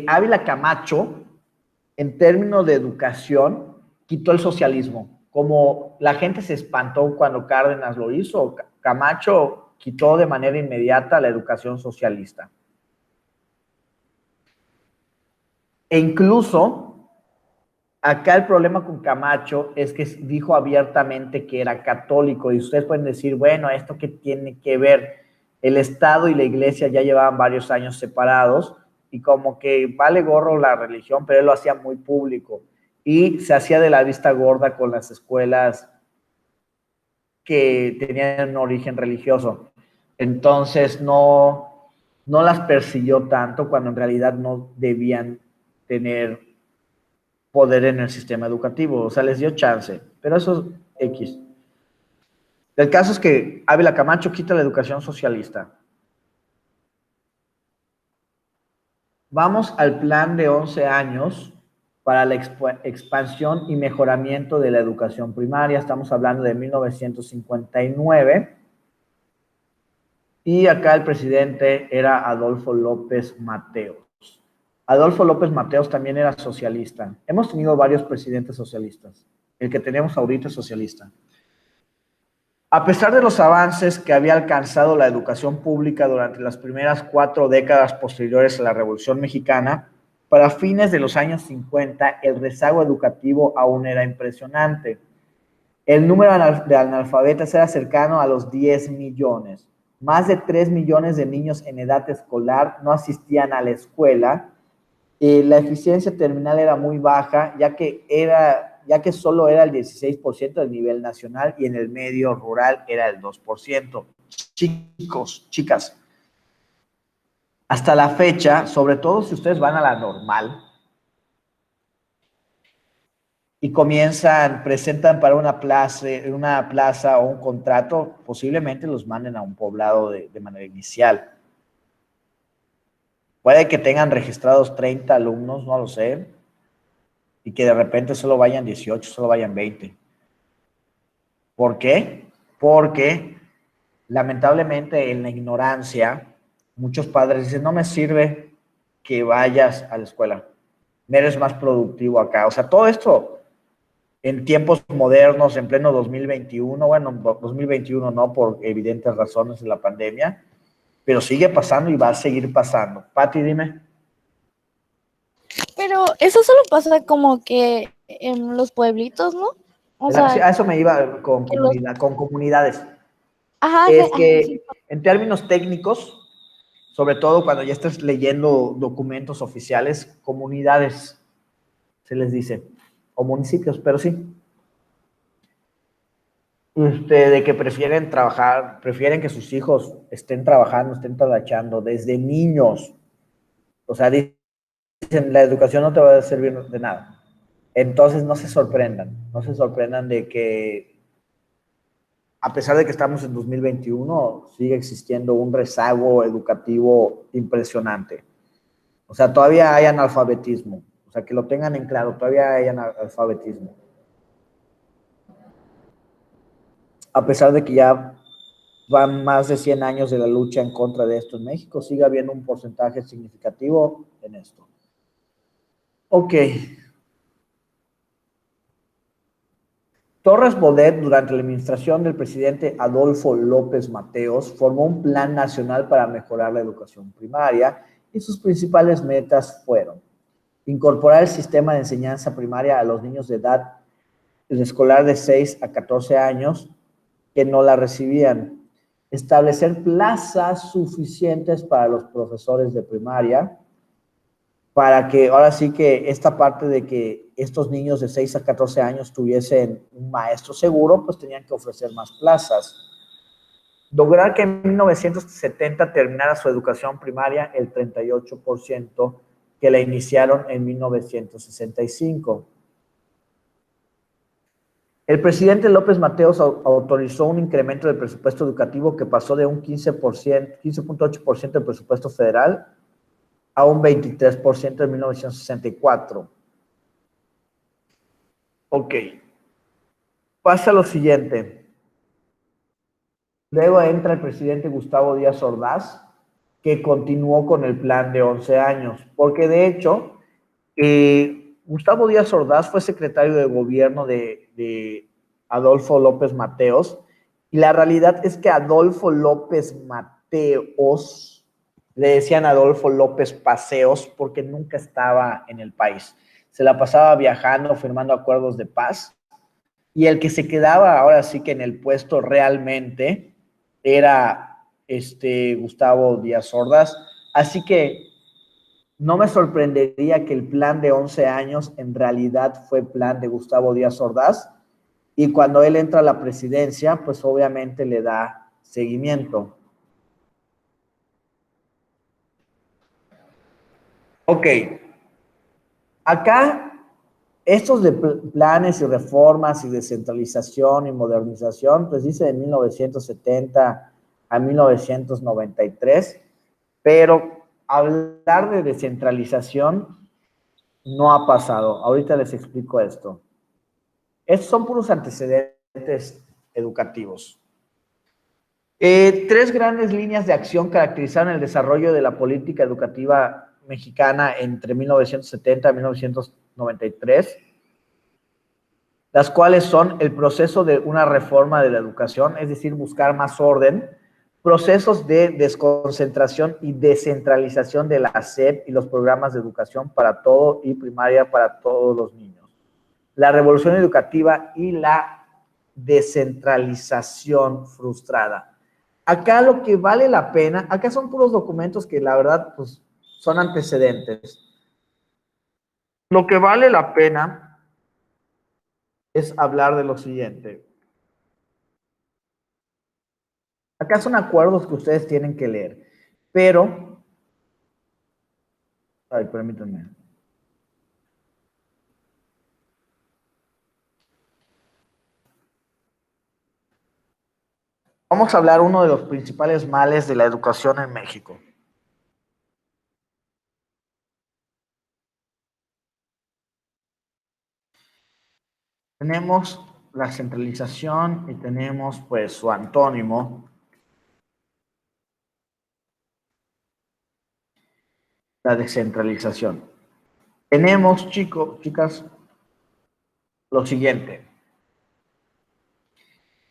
Ávila Camacho, en términos de educación, quitó el socialismo. Como la gente se espantó cuando Cárdenas lo hizo, Camacho quitó de manera inmediata la educación socialista. E incluso, acá el problema con Camacho es que dijo abiertamente que era católico, y ustedes pueden decir, bueno, ¿esto qué tiene que ver? El Estado y la Iglesia ya llevaban varios años separados, y como que vale gorro la religión, pero él lo hacía muy público, y se hacía de la vista gorda con las escuelas que tenían un origen religioso. Entonces no las persiguió tanto, cuando en realidad no debían tener poder en el sistema educativo. O sea, les dio chance, pero eso es X. El caso es que Ávila Camacho quita la educación socialista. Vamos al plan de 11 años para la expansión y mejoramiento de la educación primaria. Estamos hablando de 1959. Y acá el presidente era Adolfo López Mateos. Adolfo López Mateos también era socialista. Hemos tenido varios presidentes socialistas. El que tenemos ahorita es socialista. A pesar de los avances que había alcanzado la educación pública durante las primeras 4 décadas posteriores a la Revolución Mexicana, para fines de los años 50, el rezago educativo aún era impresionante. El número de analfabetas era cercano a los 10 millones. Más de 3 millones de niños en edad escolar no asistían a la escuela. La eficiencia terminal era muy baja, ya que solo era el 16% del nivel nacional, y en el medio rural era el 2%. Chicas, hasta la fecha, sobre todo si ustedes van a la normal y presentan para una plaza o un contrato, posiblemente los manden a un poblado de manera inicial. Puede que tengan registrados 30 alumnos, no lo sé, y que de repente solo vayan 18, solo vayan 20. ¿Por qué? Porque lamentablemente en la ignorancia, muchos padres dicen, no me sirve que vayas a la escuela, eres más productivo acá. O sea, todo esto en tiempos modernos, en pleno 2021, bueno, 2021 no, por evidentes razones de la pandemia, pero sigue pasando y va a seguir pasando. Pati, dime. Pero eso solo pasa como que en los pueblitos, ¿no? O sea, A eso me iba con que los... con comunidades. Ajá, Es sí. que en términos técnicos, sobre todo cuando ya estés leyendo documentos oficiales, comunidades se les dice, o municipios, pero sí. De que prefieren trabajar, prefieren que sus hijos estén trabajando, estén trabajando desde niños. O sea, dicen, la educación no te va a servir de nada. Entonces no se sorprendan de que a pesar de que estamos en 2021, sigue existiendo un rezago educativo impresionante. O sea, todavía hay analfabetismo. O sea, que lo tengan en claro, todavía hay analfabetismo. A pesar de que ya van más de 100 años de la lucha en contra de esto en México, sigue habiendo un porcentaje significativo en esto. Ok. Torres Bodet, durante la administración del presidente Adolfo López Mateos, formó un plan nacional para mejorar la educación primaria y sus principales metas fueron incorporar el sistema de enseñanza primaria a los niños de edad escolar de 6 a 14 años que no la recibían, establecer plazas suficientes para los profesores de primaria, para que ahora sí que esta parte de que estos niños de 6 a 14 años tuviesen un maestro seguro, pues tenían que ofrecer más plazas. Lograr que en 1970 terminara su educación primaria el 38% que la iniciaron en 1965. El presidente López Mateos autorizó un incremento del presupuesto educativo que pasó de un 15.8% del presupuesto federal a un 23% en 1964. Ok, pasa lo siguiente. Luego entra el presidente Gustavo Díaz Ordaz, que continuó con el plan de 11 años, porque de hecho, Gustavo Díaz Ordaz fue secretario de gobierno de Adolfo López Mateos, y la realidad es que Adolfo López Mateos, le decían Adolfo López Paseos, porque nunca estaba en el país. Se la pasaba viajando, firmando acuerdos de paz, y el que se quedaba ahora sí que en el puesto realmente era Gustavo Díaz Ordaz. Así que no me sorprendería que el plan de 11 años en realidad fue plan de Gustavo Díaz Ordaz, y cuando él entra a la presidencia, pues obviamente le da seguimiento. Ok, acá estos de planes y reformas y descentralización y modernización, pues dice de 1970 a 1993, pero hablar de descentralización no ha pasado. Ahorita les explico esto. Estos son puros antecedentes educativos. Tres grandes líneas de acción caracterizaron el desarrollo de la política educativa mexicana entre 1970 y 1993, las cuales son el proceso de una reforma de la educación, es decir, buscar más orden, procesos de desconcentración y descentralización de la SEP y los programas de educación para todo y primaria para todos los niños, la revolución educativa y la descentralización frustrada. Acá lo que vale la pena, acá son puros documentos que la verdad pues son antecedentes. Lo que vale la pena es hablar de lo siguiente. Acá son acuerdos que ustedes tienen que leer, pero, ay, permítanme. Vamos a hablar uno de los principales males de la educación en México. Tenemos la centralización y tenemos pues su antónimo, la descentralización. Tenemos, chicos, chicas, lo siguiente.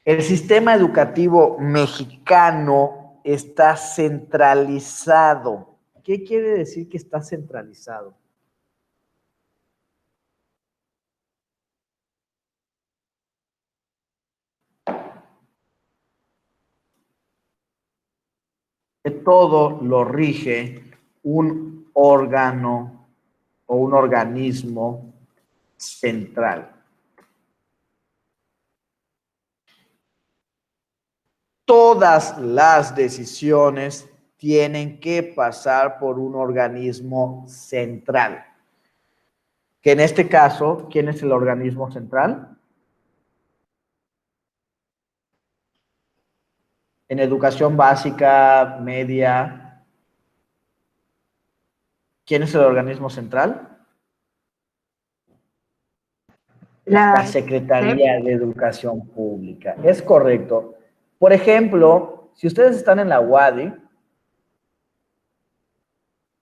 El sistema educativo mexicano está centralizado. ¿Qué quiere decir que está centralizado? Que todo lo rige un órgano o un organismo central. Todas las decisiones tienen que pasar por un organismo central. Que en este caso, ¿quién es el organismo central? En educación básica, media, ¿quién es el organismo central? La Secretaría de Educación Pública. Es correcto. Por ejemplo, si ustedes están en la UADY,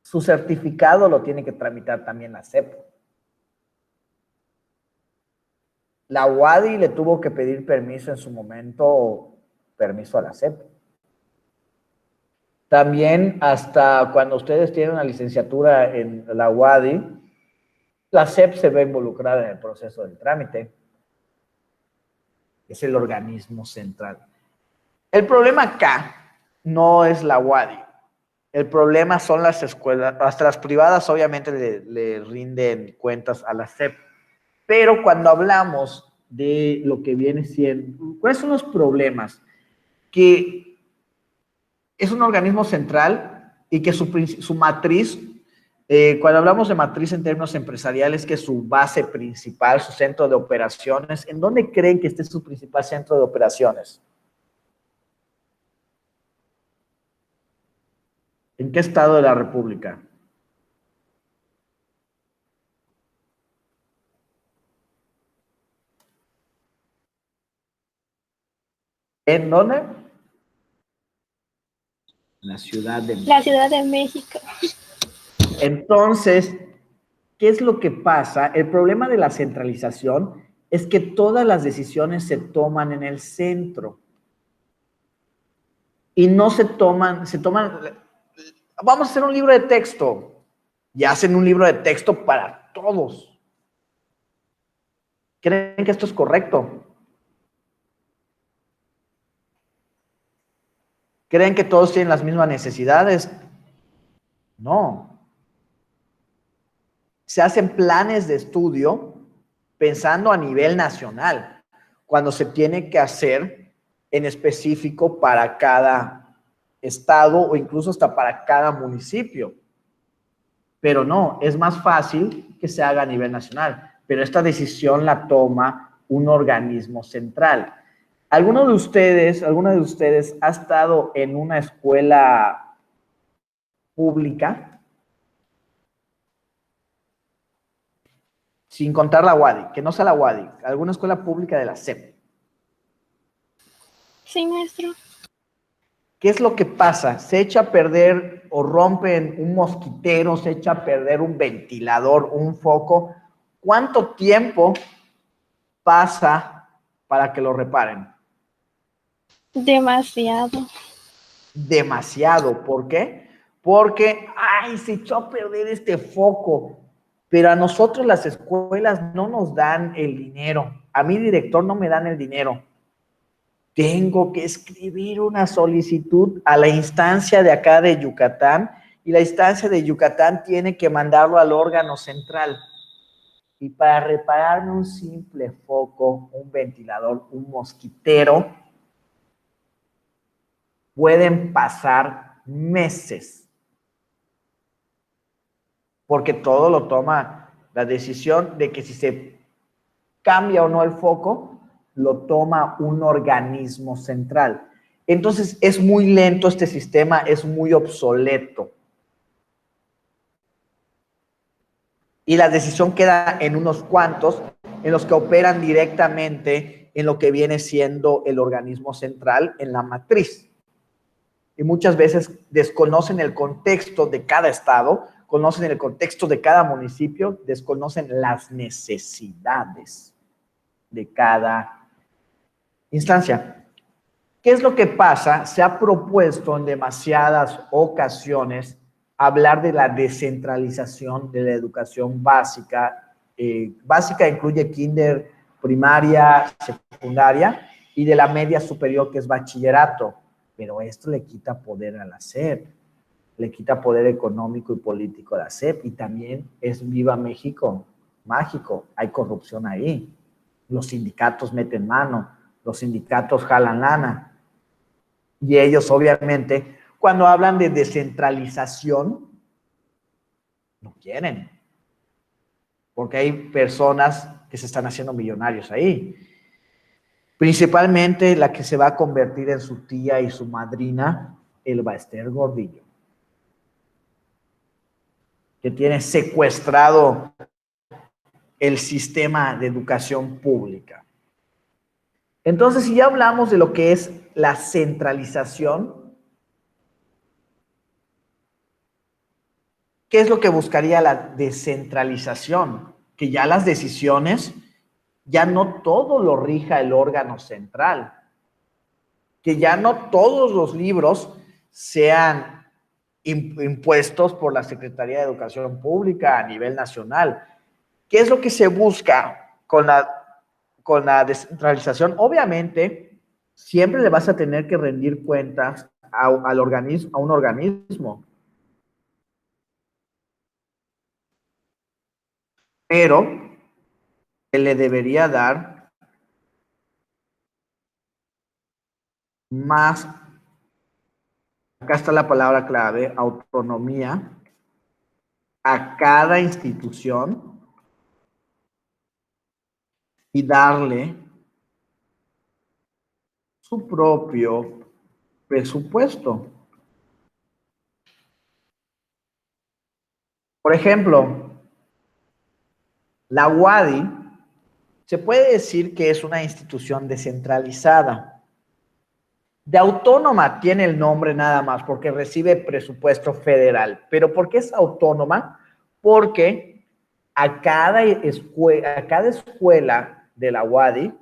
su certificado lo tiene que tramitar también la SEP. La UADY le tuvo que pedir permiso en su momento, permiso a la SEP. También hasta cuando ustedes tienen una licenciatura en la UADY, la SEP se ve involucrada en el proceso del trámite. Es el organismo central. El problema acá no es la UADY. El problema son las escuelas, hasta las privadas obviamente le rinden cuentas a la SEP. Pero cuando hablamos de lo que viene siendo, ¿cuáles son los problemas? Que es un organismo central y que su matriz, cuando hablamos de matriz en términos empresariales, que es su base principal, su centro de operaciones, ¿en dónde creen que esté su principal centro de operaciones? ¿En qué estado de la República? ¿En dónde? En la Ciudad de México. La Ciudad de México. Entonces, ¿qué es lo que pasa? El problema de la centralización es que todas las decisiones se toman en el centro. Y no se toman, vamos a hacer un libro de texto. Y hacen un libro de texto para todos. ¿Creen que esto es correcto? ¿Creen que todos tienen las mismas necesidades? No. Se hacen planes de estudio pensando a nivel nacional, cuando se tiene que hacer en específico para cada estado o incluso hasta para cada municipio. Pero no, es más fácil que se haga a nivel nacional. Pero esta decisión la toma un organismo central. ¿Alguna de ustedes ha estado en una escuela pública? Sin contar la UADY, que no sea la UADY, alguna escuela pública de la SEP. Sí, maestro. ¿Qué es lo que pasa? Se echa a perder o rompen un mosquitero, se echa a perder un ventilador, un foco. ¿Cuánto tiempo pasa para que lo reparen? Demasiado. Demasiado. ¿Por qué? Porque, ay, se echó a perder este foco. Pero a nosotros las escuelas no nos dan el dinero. A mi director no me dan el dinero. Tengo que escribir una solicitud a la instancia de acá de Yucatán y la instancia de Yucatán tiene que mandarlo al órgano central. Y para repararme un simple foco, un ventilador, un mosquitero, pueden pasar meses. Porque todo lo toma la decisión de que si se cambia o no el foco, lo toma un organismo central. Entonces, es muy lento este sistema, es muy obsoleto. Y la decisión queda en unos cuantos, en los que operan directamente en lo que viene siendo el organismo central, en la matriz. Y muchas veces desconocen el contexto de cada estado, conocen el contexto de cada municipio, desconocen las necesidades de cada instancia. ¿Qué es lo que pasa? Se ha propuesto en demasiadas ocasiones hablar de la descentralización de la educación básica. Básica incluye kinder, primaria, secundaria, y de la media superior, que es bachillerato. Pero esto le quita poder a la SEP, le quita poder económico y político a la SEP, y también es Viva México, mágico, hay corrupción ahí. Los sindicatos meten mano, los sindicatos jalan lana, y ellos obviamente, cuando hablan de descentralización, no quieren, porque hay personas que se están haciendo millonarios ahí. Principalmente la que se va a convertir en su tía y su madrina, Elba Ester Gordillo, que tiene secuestrado el sistema de educación pública. Entonces, si ya hablamos de lo que es la centralización, ¿qué es lo que buscaría la descentralización? Que ya las decisiones, ya no todo lo rija el órgano central, que ya no todos los libros sean impuestos por la Secretaría de Educación Pública a nivel nacional. ¿Qué es lo que se busca con la descentralización? Obviamente, siempre le vas a tener que rendir cuentas a un organismo. Pero se le debería dar más, acá está la palabra clave, autonomía a cada institución, y darle su propio presupuesto. Por ejemplo, la UADY se puede decir que es una institución descentralizada. De autónoma tiene el nombre nada más porque recibe presupuesto federal. ¿Pero por qué es autónoma? Porque a cada escuela de la UADY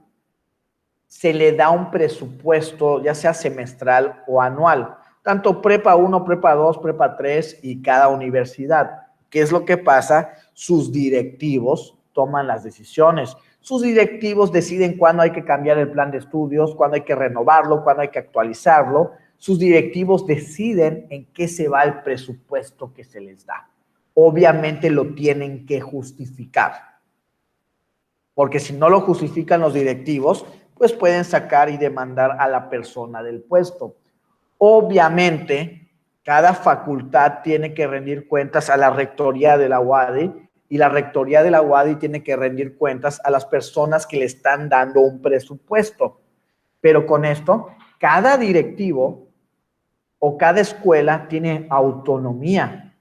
se le da un presupuesto, ya sea semestral o anual, tanto prepa 1, prepa 2, prepa 3 y cada universidad. ¿Qué es lo que pasa? Sus directivos toman las decisiones. Sus directivos deciden cuándo hay que cambiar el plan de estudios, cuándo hay que renovarlo, cuándo hay que actualizarlo. Sus directivos deciden en qué se va el presupuesto que se les da. Obviamente lo tienen que justificar, porque si no lo justifican los directivos, pues pueden sacar y demandar a la persona del puesto. Obviamente, cada facultad tiene que rendir cuentas a la rectoría de la UADY, y la rectoría de la UADY tiene que rendir cuentas a las personas que le están dando un presupuesto. Pero con esto, cada directivo o cada escuela tiene autonomía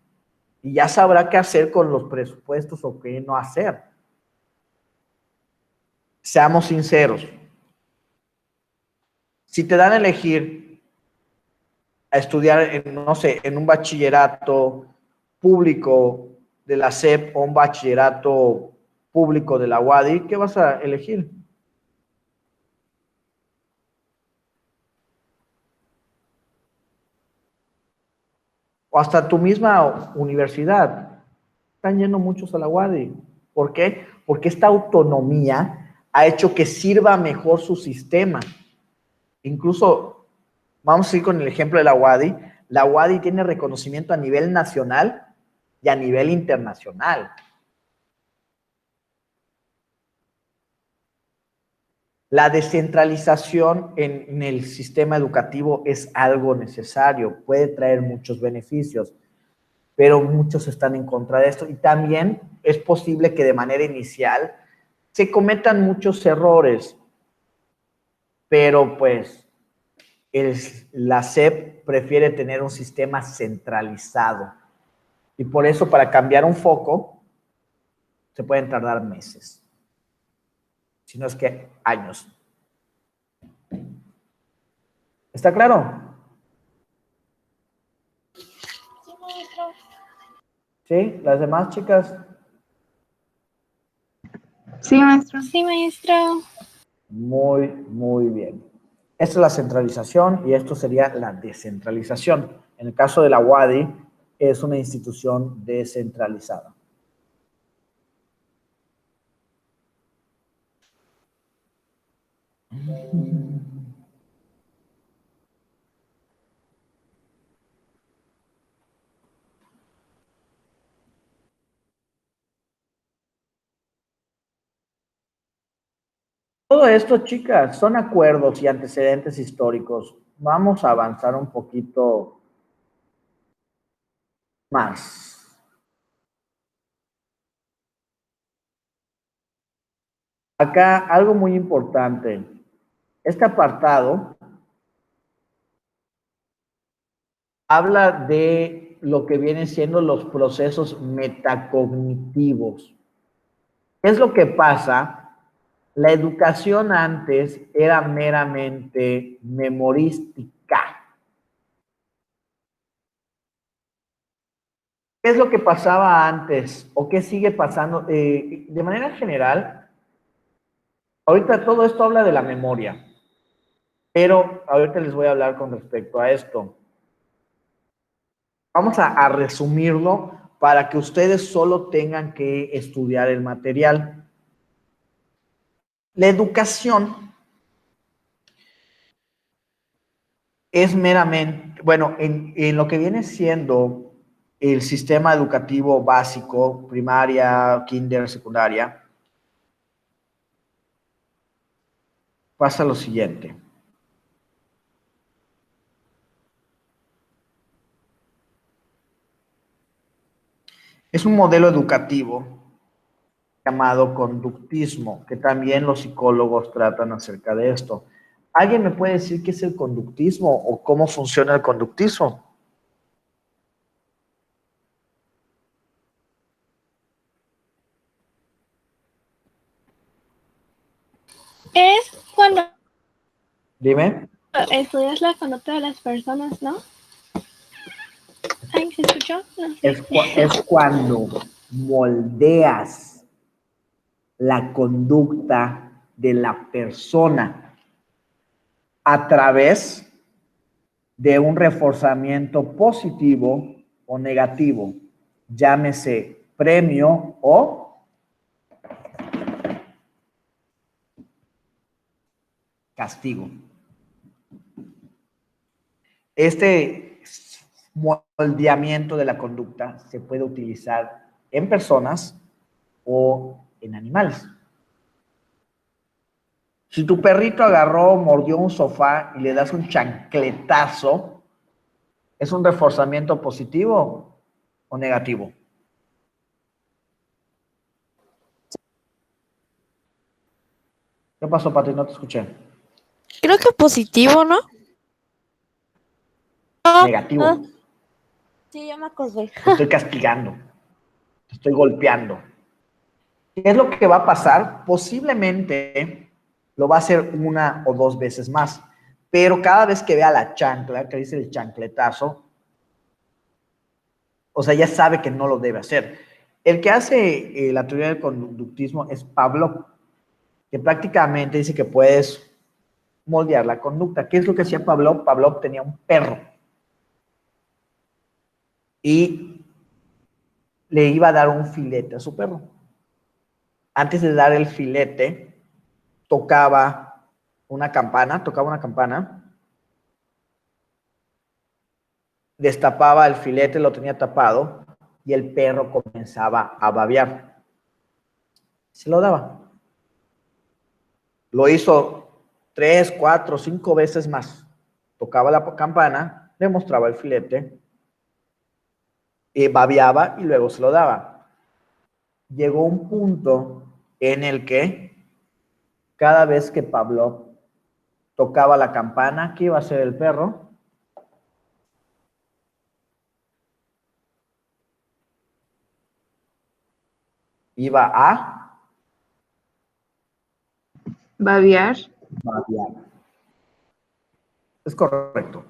y ya sabrá qué hacer con los presupuestos o qué no hacer. Seamos sinceros. Si te dan a elegir a estudiar en, no sé, en un bachillerato público de la SEP o un bachillerato público de la UADY, ¿qué vas a elegir? O hasta tu misma universidad. Están yendo muchos a la UADY. ¿Por qué? Porque esta autonomía ha hecho que sirva mejor su sistema. Incluso, vamos a ir con el ejemplo de la UADY. La UADY tiene reconocimiento a nivel nacional y a nivel internacional. La descentralización en el sistema educativo es algo necesario, puede traer muchos beneficios, pero muchos están en contra de esto, y también es posible que de manera inicial se cometan muchos errores, pero pues la SEP prefiere tener un sistema centralizado, y por eso para cambiar un foco se pueden tardar meses, si no es que años. ¿Está claro? Sí, maestro. ¿Sí? ¿Las demás chicas? Sí, maestro. Sí, maestro. Muy, muy bien. Esta es la centralización y esto sería la descentralización. En el caso de la UADY, es una institución descentralizada. Todo esto, chicas, son acuerdos y antecedentes históricos. Vamos a avanzar un poquito más. Acá algo muy importante. Este apartado habla de lo que vienen siendo los procesos metacognitivos. ¿Qué es lo que pasa? La educación antes era meramente memorística. ¿Qué es lo que pasaba antes o qué sigue pasando? De manera general, ahorita todo esto habla de la memoria, pero ahorita les voy a hablar con respecto a esto. Vamos a resumirlo para que ustedes solo tengan que estudiar el material. La educación es meramente, bueno, en lo que viene siendo el sistema educativo básico, primaria, kinder, secundaria, pasa lo siguiente. Es un modelo educativo llamado conductismo, que también los psicólogos tratan acerca de esto. ¿Alguien me puede decir qué es el conductismo o cómo funciona el conductismo? Es cuando Dime. estudias la conducta de las personas, ¿no? Ay, ¿se escuchó? No sé. Es cuando moldeas la conducta de la persona a través de un reforzamiento positivo o negativo, llámese premio o castigo. Este moldeamiento de la conducta se puede utilizar en personas o en animales. Si tu perrito agarró, mordió un sofá y le das un chancletazo, ¿es un reforzamiento positivo o negativo? ¿Qué pasó, Pati? No te escuché. Creo que positivo, ¿no? Negativo. Sí, ya me acordé. Te estoy castigando. Te estoy golpeando. ¿Qué es lo que va a pasar? Posiblemente lo va a hacer una o dos veces más. Pero cada vez que vea la chancla, que dice el chancletazo, o sea, ya sabe que no lo debe hacer. El que hace la teoría del conductismo es Pavlov, que prácticamente dice que puedes moldear la conducta. ¿Qué es lo que hacía Pavlov? Pavlov tenía un perro y le iba a dar un filete a su perro. Antes de dar el filete, tocaba una campana, destapaba el filete, lo tenía tapado y el perro comenzaba a babear. Se lo daba. Lo hizo 3, 4, 5 veces más. Tocaba la campana, le mostraba el filete, babeaba y luego se lo daba. Llegó un punto en el que cada vez que Pablo tocaba la campana, ¿qué iba a hacer el perro? Iba a Babear. babear. Es correcto.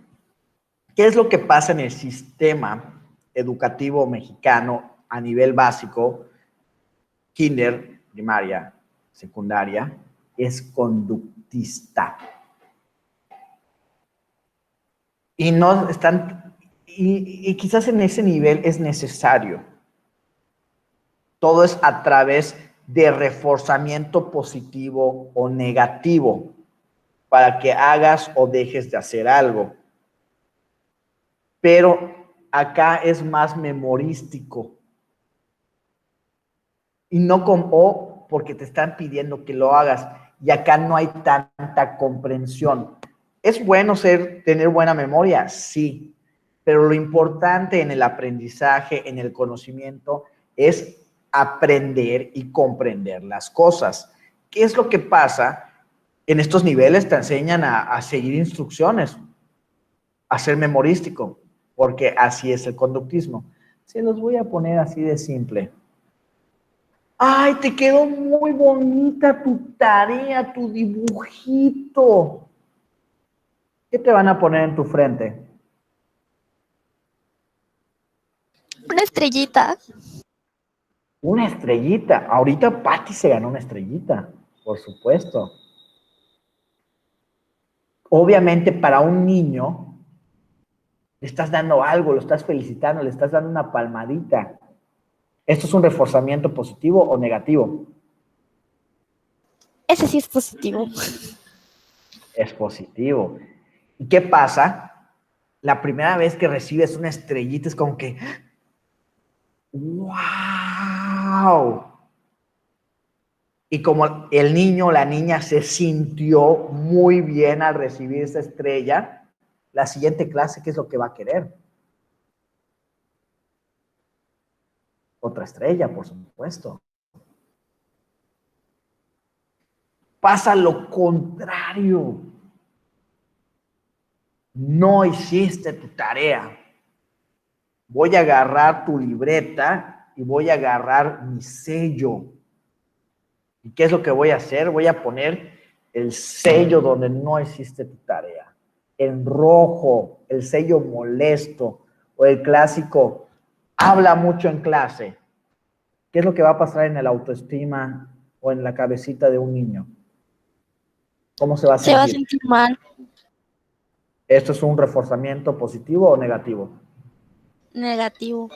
¿Qué es lo que pasa en el sistema educativo mexicano a nivel básico, kinder, primaria, secundaria? Es conductista. Y no están, y quizás en ese nivel es necesario. Todo es a través de reforzamiento positivo o negativo para que hagas o dejes de hacer algo. Pero acá es más memorístico. Y no como porque te están pidiendo que lo hagas. Y acá no hay tanta comprensión. ¿Es bueno tener buena memoria? Sí. Pero lo importante en el aprendizaje, en el conocimiento, es aprender y comprender las cosas. ¿Qué es lo que pasa? En estos niveles te enseñan a seguir instrucciones, a ser memorístico, porque así es el conductismo. Se los voy a poner así de simple. Ay, te quedó muy bonita tu tarea, tu dibujito. ¿Qué te van a poner en tu frente? Una estrellita. Una estrellita. Ahorita Patty se ganó una estrellita, por supuesto. Obviamente para un niño le estás dando algo, lo estás felicitando, le estás dando una palmadita. ¿Esto es un reforzamiento positivo o negativo? Ese sí es positivo. Es positivo. ¿Y qué pasa? La primera vez que recibes una estrellita es como que ¡wow! Y como el niño o la niña se sintió muy bien al recibir esa estrella, la siguiente clase, ¿qué es lo que va a querer? Otra estrella, por supuesto. Pasa lo contrario. No hiciste tu tarea. Voy a agarrar tu libreta y voy a agarrar mi sello. ¿Y qué es lo que voy a hacer? Voy a poner el sello donde no hiciste tu tarea. En rojo, el sello molesto o el clásico, habla mucho en clase. ¿Qué es lo que va a pasar en el autoestima o en la cabecita de un niño? ¿Cómo se va a Se va a sentir? sentir mal. ¿Esto es un reforzamiento positivo o negativo? Negativo.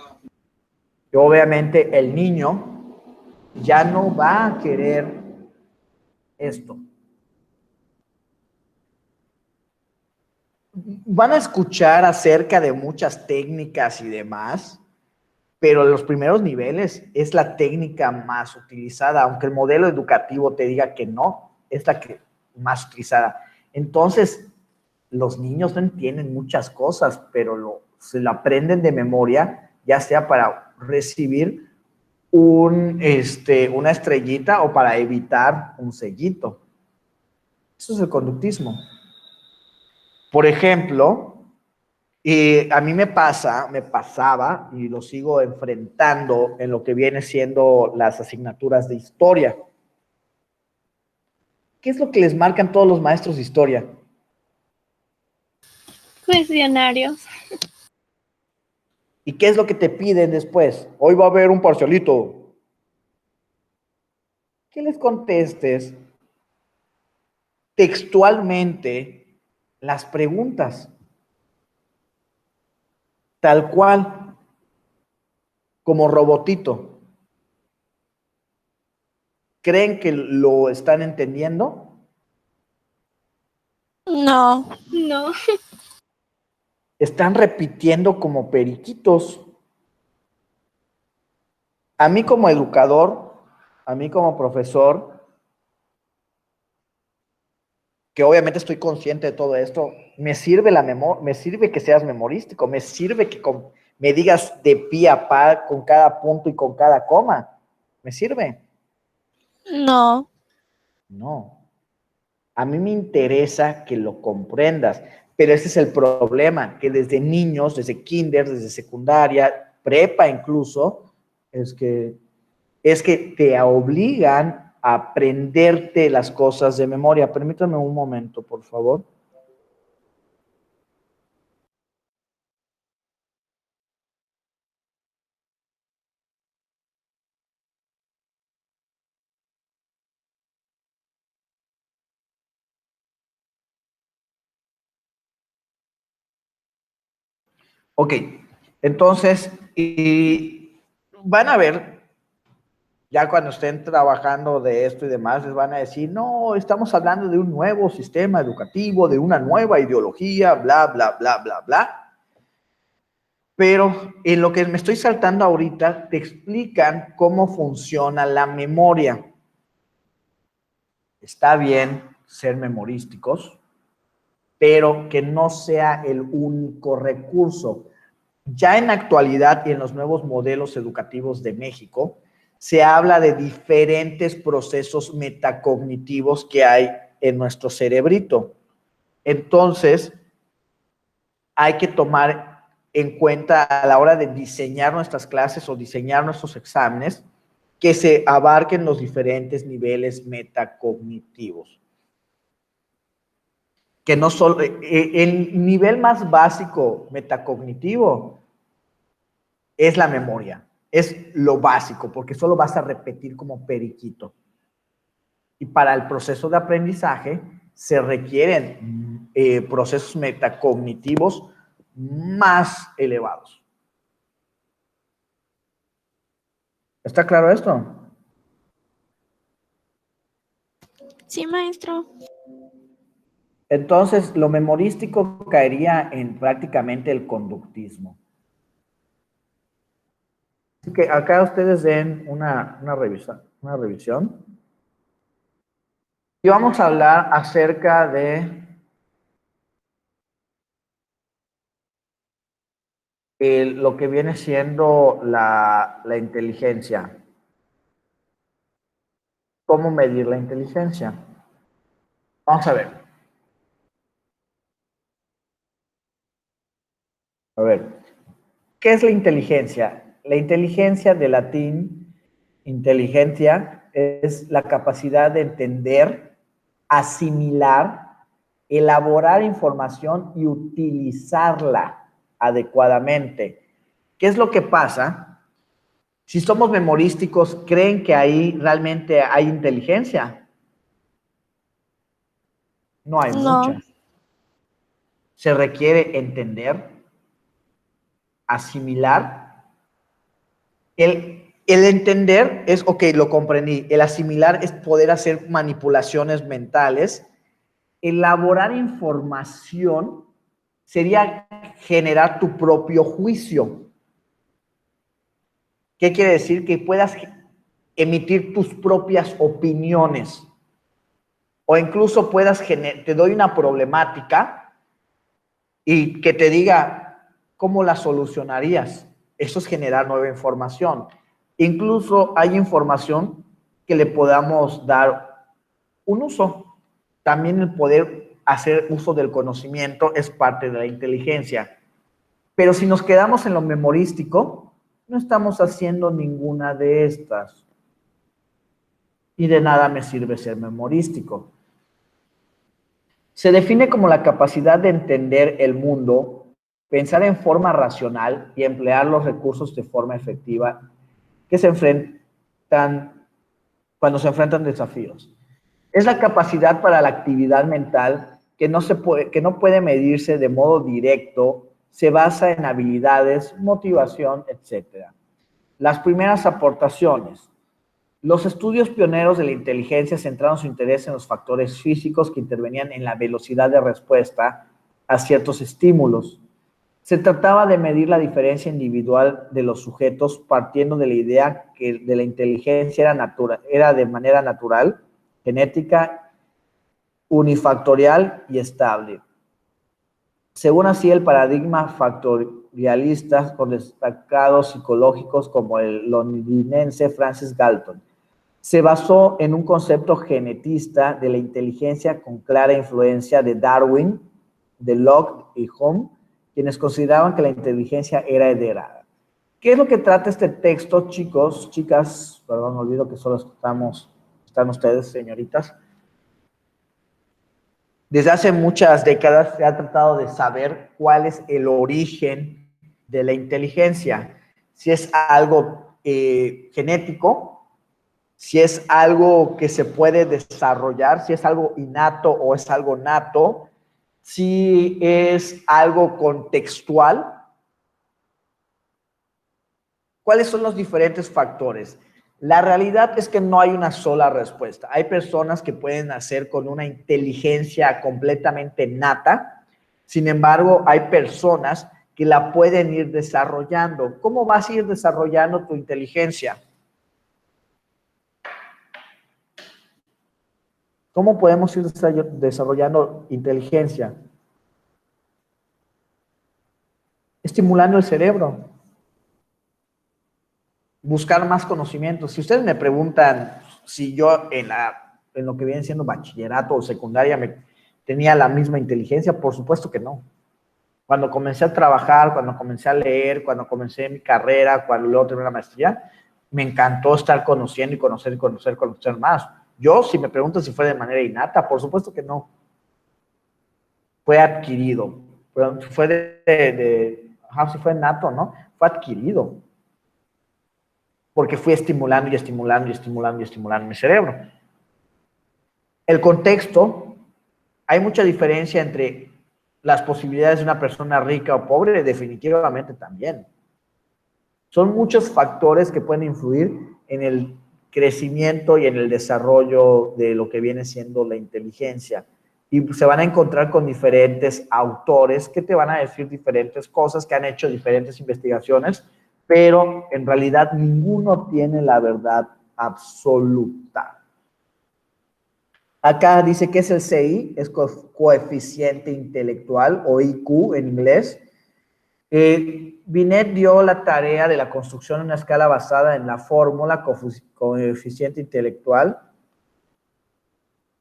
Y obviamente el niño ya no va a querer esto. Van a escuchar acerca de muchas técnicas y demás, pero los primeros niveles es la técnica más utilizada, aunque el modelo educativo te diga que no, es la que más utilizada. Entonces, los niños no entienden muchas cosas, pero se lo aprenden de memoria, ya sea para recibir una estrellita o para evitar un sellito. Eso es el conductismo. Por ejemplo, a mí me pasaba, y lo sigo enfrentando en lo que viene siendo las asignaturas de historia. ¿Qué es lo que les marcan todos los maestros de historia? Cuestionarios. ¿Y qué es lo que te piden después? Hoy va a haber un parcialito. ¿Qué les contestes textualmente las preguntas? Tal cual, como robotito. ¿Creen que lo están entendiendo? No. No. Están repitiendo como periquitos. A mí como educador, a mí como profesor, que obviamente estoy consciente de todo esto, me sirve me sirve que seas memorístico, me sirve que me digas de pie a pa con cada punto y con cada coma. ¿Me sirve? No. No. A mí me interesa que lo comprendas, pero ese es el problema, que desde niños, desde kinder, desde secundaria, prepa incluso, es que te obligan a aprenderte las cosas de memoria. Permítame un momento, por favor. Ok, entonces, y van a ver, ya cuando estén trabajando de esto y demás, les van a decir, no, estamos hablando de un nuevo sistema educativo, de una nueva ideología, bla, bla, bla, bla, bla. Pero en lo que me estoy saltando ahorita, te explican cómo funciona la memoria. Está bien ser memorísticos, pero que no sea el único recurso. Ya en la actualidad y en los nuevos modelos educativos de México, se habla de diferentes procesos metacognitivos que hay en nuestro cerebrito. Entonces, hay que tomar en cuenta a la hora de diseñar nuestras clases o diseñar nuestros exámenes que se abarquen los diferentes niveles metacognitivos. Que no solo, el nivel más básico metacognitivo es la memoria, es lo básico, porque solo vas a repetir como periquito. Y para el proceso de aprendizaje se requieren procesos metacognitivos más elevados. ¿Está claro esto? Sí, maestro. Entonces, lo memorístico caería en prácticamente el conductismo. Así que acá ustedes den una revisión. Y vamos a hablar acerca de lo que viene siendo la inteligencia. ¿Cómo medir la inteligencia? Vamos a ver. A ver, ¿qué es la inteligencia? La inteligencia, de latín, inteligencia, es la capacidad de entender, asimilar, elaborar información y utilizarla adecuadamente. ¿Qué es lo que pasa? Si somos memorísticos, ¿creen que ahí realmente hay inteligencia? No hay No. mucha. Se requiere entender, asimilar. El entender es, ok, lo comprendí. El asimilar es poder hacer manipulaciones mentales. Elaborar información sería generar tu propio juicio. ¿Qué quiere decir? Que puedas emitir tus propias opiniones. O incluso te doy una problemática y que te diga cómo la solucionarías. Eso es generar nueva información. Incluso hay información que le podamos dar un uso. También el poder hacer uso del conocimiento es parte de la inteligencia. Pero si nos quedamos en lo memorístico, no estamos haciendo ninguna de estas. Y de nada me sirve ser memorístico. Se define como la capacidad de entender el mundo, pensar en forma racional y emplear los recursos de forma efectiva que se enfrentan cuando se enfrentan desafíos. Es la capacidad para la actividad mental que no puede medirse de modo directo, se basa en habilidades, motivación, etc. Las primeras aportaciones. Los estudios pioneros de la inteligencia centraron su interés en los factores físicos que intervenían en la velocidad de respuesta a ciertos estímulos. Se trataba de medir la diferencia individual de los sujetos partiendo de la idea que de la inteligencia era de manera natural, genética, unifactorial y estable. Según así, el paradigma factorialista con destacados psicológicos como el londinense Francis Galton se basó en un concepto genetista de la inteligencia con clara influencia de Darwin, de Locke y Hume, quienes consideraban que la inteligencia era heredada. ¿Qué es lo que trata este texto, chicos, chicas? Perdón, olvido que solo están ustedes, señoritas. Desde hace muchas décadas se ha tratado de saber cuál es el origen de la inteligencia. Si es algo genético, si es algo que se puede desarrollar, si es algo innato o es algo nato, si es algo contextual ¿Cuáles son los diferentes factores? La realidad es que no hay una sola respuesta. Hay personas que pueden nacer con una inteligencia completamente nata. Sin embargo, hay personas que la pueden ir desarrollando. ¿Cómo vas a ir desarrollando tu inteligencia? ¿Cómo podemos ir desarrollando inteligencia? Estimulando el cerebro. Buscar más conocimientos. Si ustedes me preguntan si yo en lo que viene siendo bachillerato o secundaria tenía la misma inteligencia, por supuesto que no. Cuando comencé a trabajar, cuando comencé a leer, cuando comencé mi carrera, cuando luego terminé la maestría, me encantó estar conociendo y conocer más. Yo, si me preguntan si fue de manera innata, por supuesto que no. Fue adquirido. Fue si fue nato, ¿no? Fue adquirido. Porque fui estimulando y estimulando y estimulando y estimulando mi cerebro. El contexto, hay mucha diferencia entre las posibilidades de una persona rica o pobre, definitivamente también. Son muchos factores que pueden influir en el crecimiento y en el desarrollo de lo que viene siendo la inteligencia. Y se van a encontrar con diferentes autores que te van a decir diferentes cosas, que han hecho diferentes investigaciones, pero en realidad ninguno tiene la verdad absoluta. Acá dice que es el CI, es coeficiente intelectual o IQ en inglés. Binet dio la tarea de la construcción de una escala basada en la fórmula coeficiente intelectual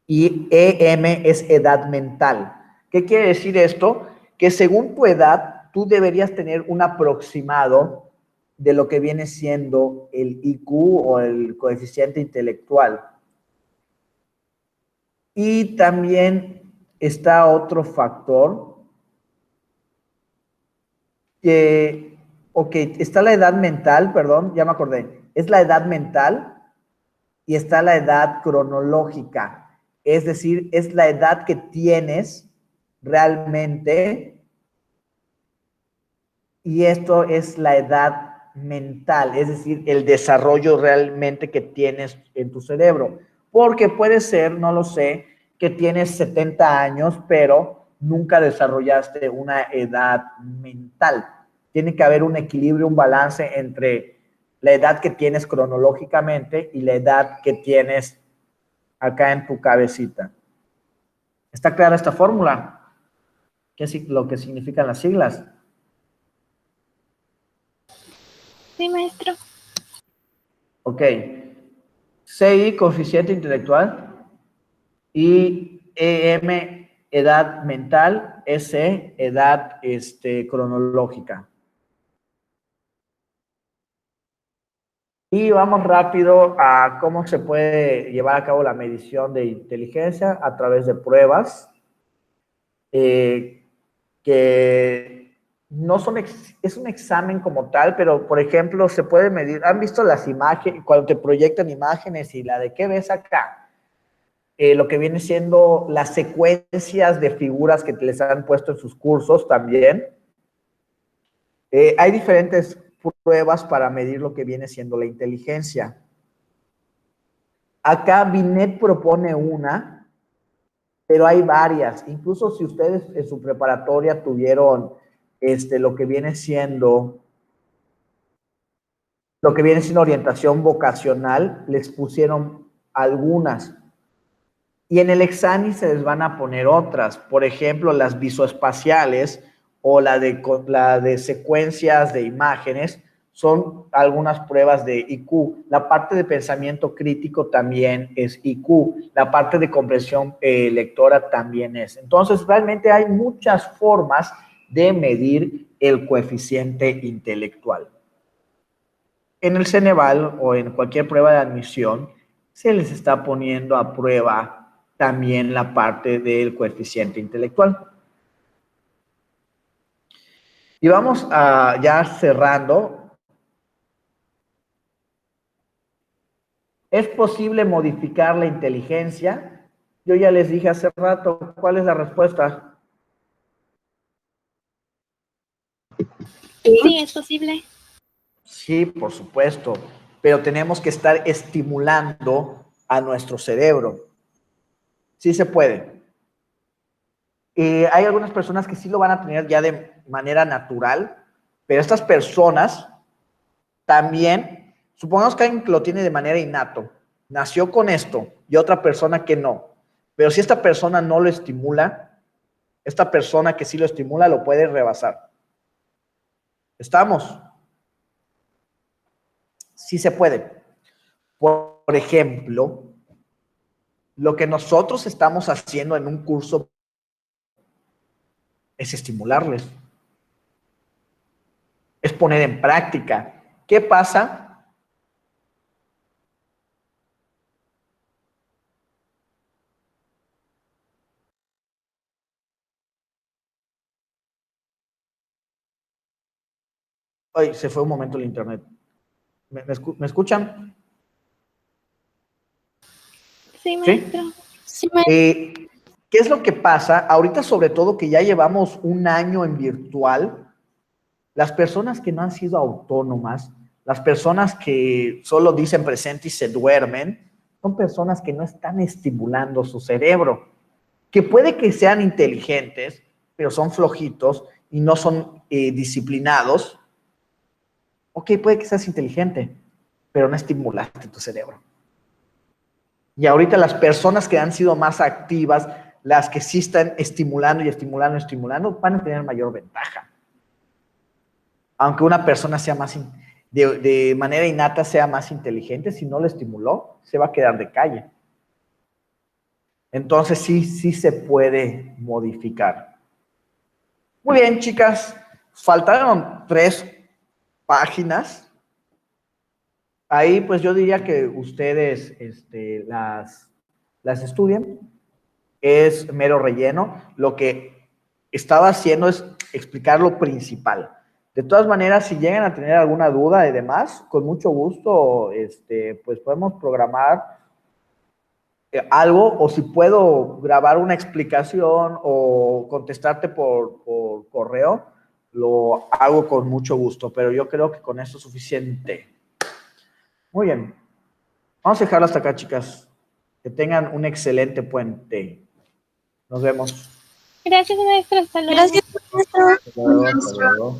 y EM es edad mental. ¿Qué quiere decir esto? Que según tu edad, tú deberías tener un aproximado de lo que viene siendo el IQ o el coeficiente intelectual. Y también está otro factor que, ok, está la edad mental, perdón, ya me acordé. Es la edad mental y está la edad cronológica. Es decir, es la edad que tienes realmente y esto es la edad mental, es decir, el desarrollo realmente que tienes en tu cerebro. Porque puede ser, no lo sé, que tienes 70 años, pero nunca desarrollaste una edad mental. Tiene que haber un equilibrio, un balance entre la edad que tienes cronológicamente y la edad que tienes acá en tu cabecita. ¿Está clara esta fórmula? ¿Qué es lo que significan las siglas? Sí, maestro. Ok. CI, coeficiente intelectual, y EM, edad mental, SE, edad cronológica. Y vamos rápido a cómo se puede llevar a cabo la medición de inteligencia a través de pruebas que no son, es un examen como tal, pero por ejemplo se puede medir, ¿han visto las imágenes, cuando te proyectan imágenes y la de qué ves acá? Lo que viene siendo las secuencias de figuras que les han puesto en sus cursos también. Hay diferentes pruebas para medir lo que viene siendo la inteligencia. Acá Binet propone una, pero hay varias. Incluso si ustedes en su preparatoria tuvieron lo que viene siendo orientación vocacional, les pusieron algunas. Y en el examen se les van a poner otras. Por ejemplo, las visoespaciales o la de secuencias de imágenes son algunas pruebas de IQ. La parte de pensamiento crítico también es IQ. La parte de comprensión lectora también es. Entonces, realmente hay muchas formas de medir el coeficiente intelectual. En el Ceneval o en cualquier prueba de admisión, se les está poniendo a prueba también la parte del coeficiente intelectual. Y vamos a ya cerrando. ¿Es posible modificar la inteligencia? Yo ya les dije hace rato, ¿cuál es la respuesta? Sí, es posible. Sí, por supuesto, pero tenemos que estar estimulando a nuestro cerebro. Sí se puede. Hay algunas personas que sí lo van a tener ya de manera natural, pero estas personas también, supongamos que alguien que lo tiene de manera innato, nació con esto y otra persona que no, pero si esta persona no lo estimula, esta persona que sí lo estimula lo puede rebasar. ¿Estamos? Sí se puede. Por ejemplo, lo que nosotros estamos haciendo en un curso es estimularles, es poner en práctica. ¿Qué pasa? Ay, se fue un momento el internet. ¿Me escuchan? Sí, maestro. Sí, maestro. ¿Qué es lo que pasa? Ahorita, sobre todo, que ya llevamos un año en virtual, las personas que no han sido autónomas, las personas que solo dicen presente y se duermen, son personas que no están estimulando su cerebro, que puede que sean inteligentes, pero son flojitos y no son disciplinados. Ok, puede que seas inteligente, pero no estimulaste tu cerebro. Y ahorita las personas que han sido más activas, las que sí están estimulando y estimulando, van a tener mayor ventaja. Aunque una persona sea más, de manera innata sea más inteligente, si no lo estimuló, se va a quedar de calle. Entonces sí se puede modificar. Muy bien, chicas, faltaron 3 páginas. Ahí pues yo diría que ustedes las estudien. Es mero relleno. Lo que estaba haciendo es explicar lo principal. De todas maneras, si llegan a tener alguna duda y demás, con mucho gusto, pues podemos programar algo, o si puedo grabar una explicación o contestarte por correo, lo hago con mucho gusto, pero yo creo que con esto es suficiente. Muy bien. Vamos a dejarlo hasta acá, chicas. Que tengan un excelente puente. Nos vemos. Gracias, maestro. Hasta luego. Gracias, maestro. Hasta luego.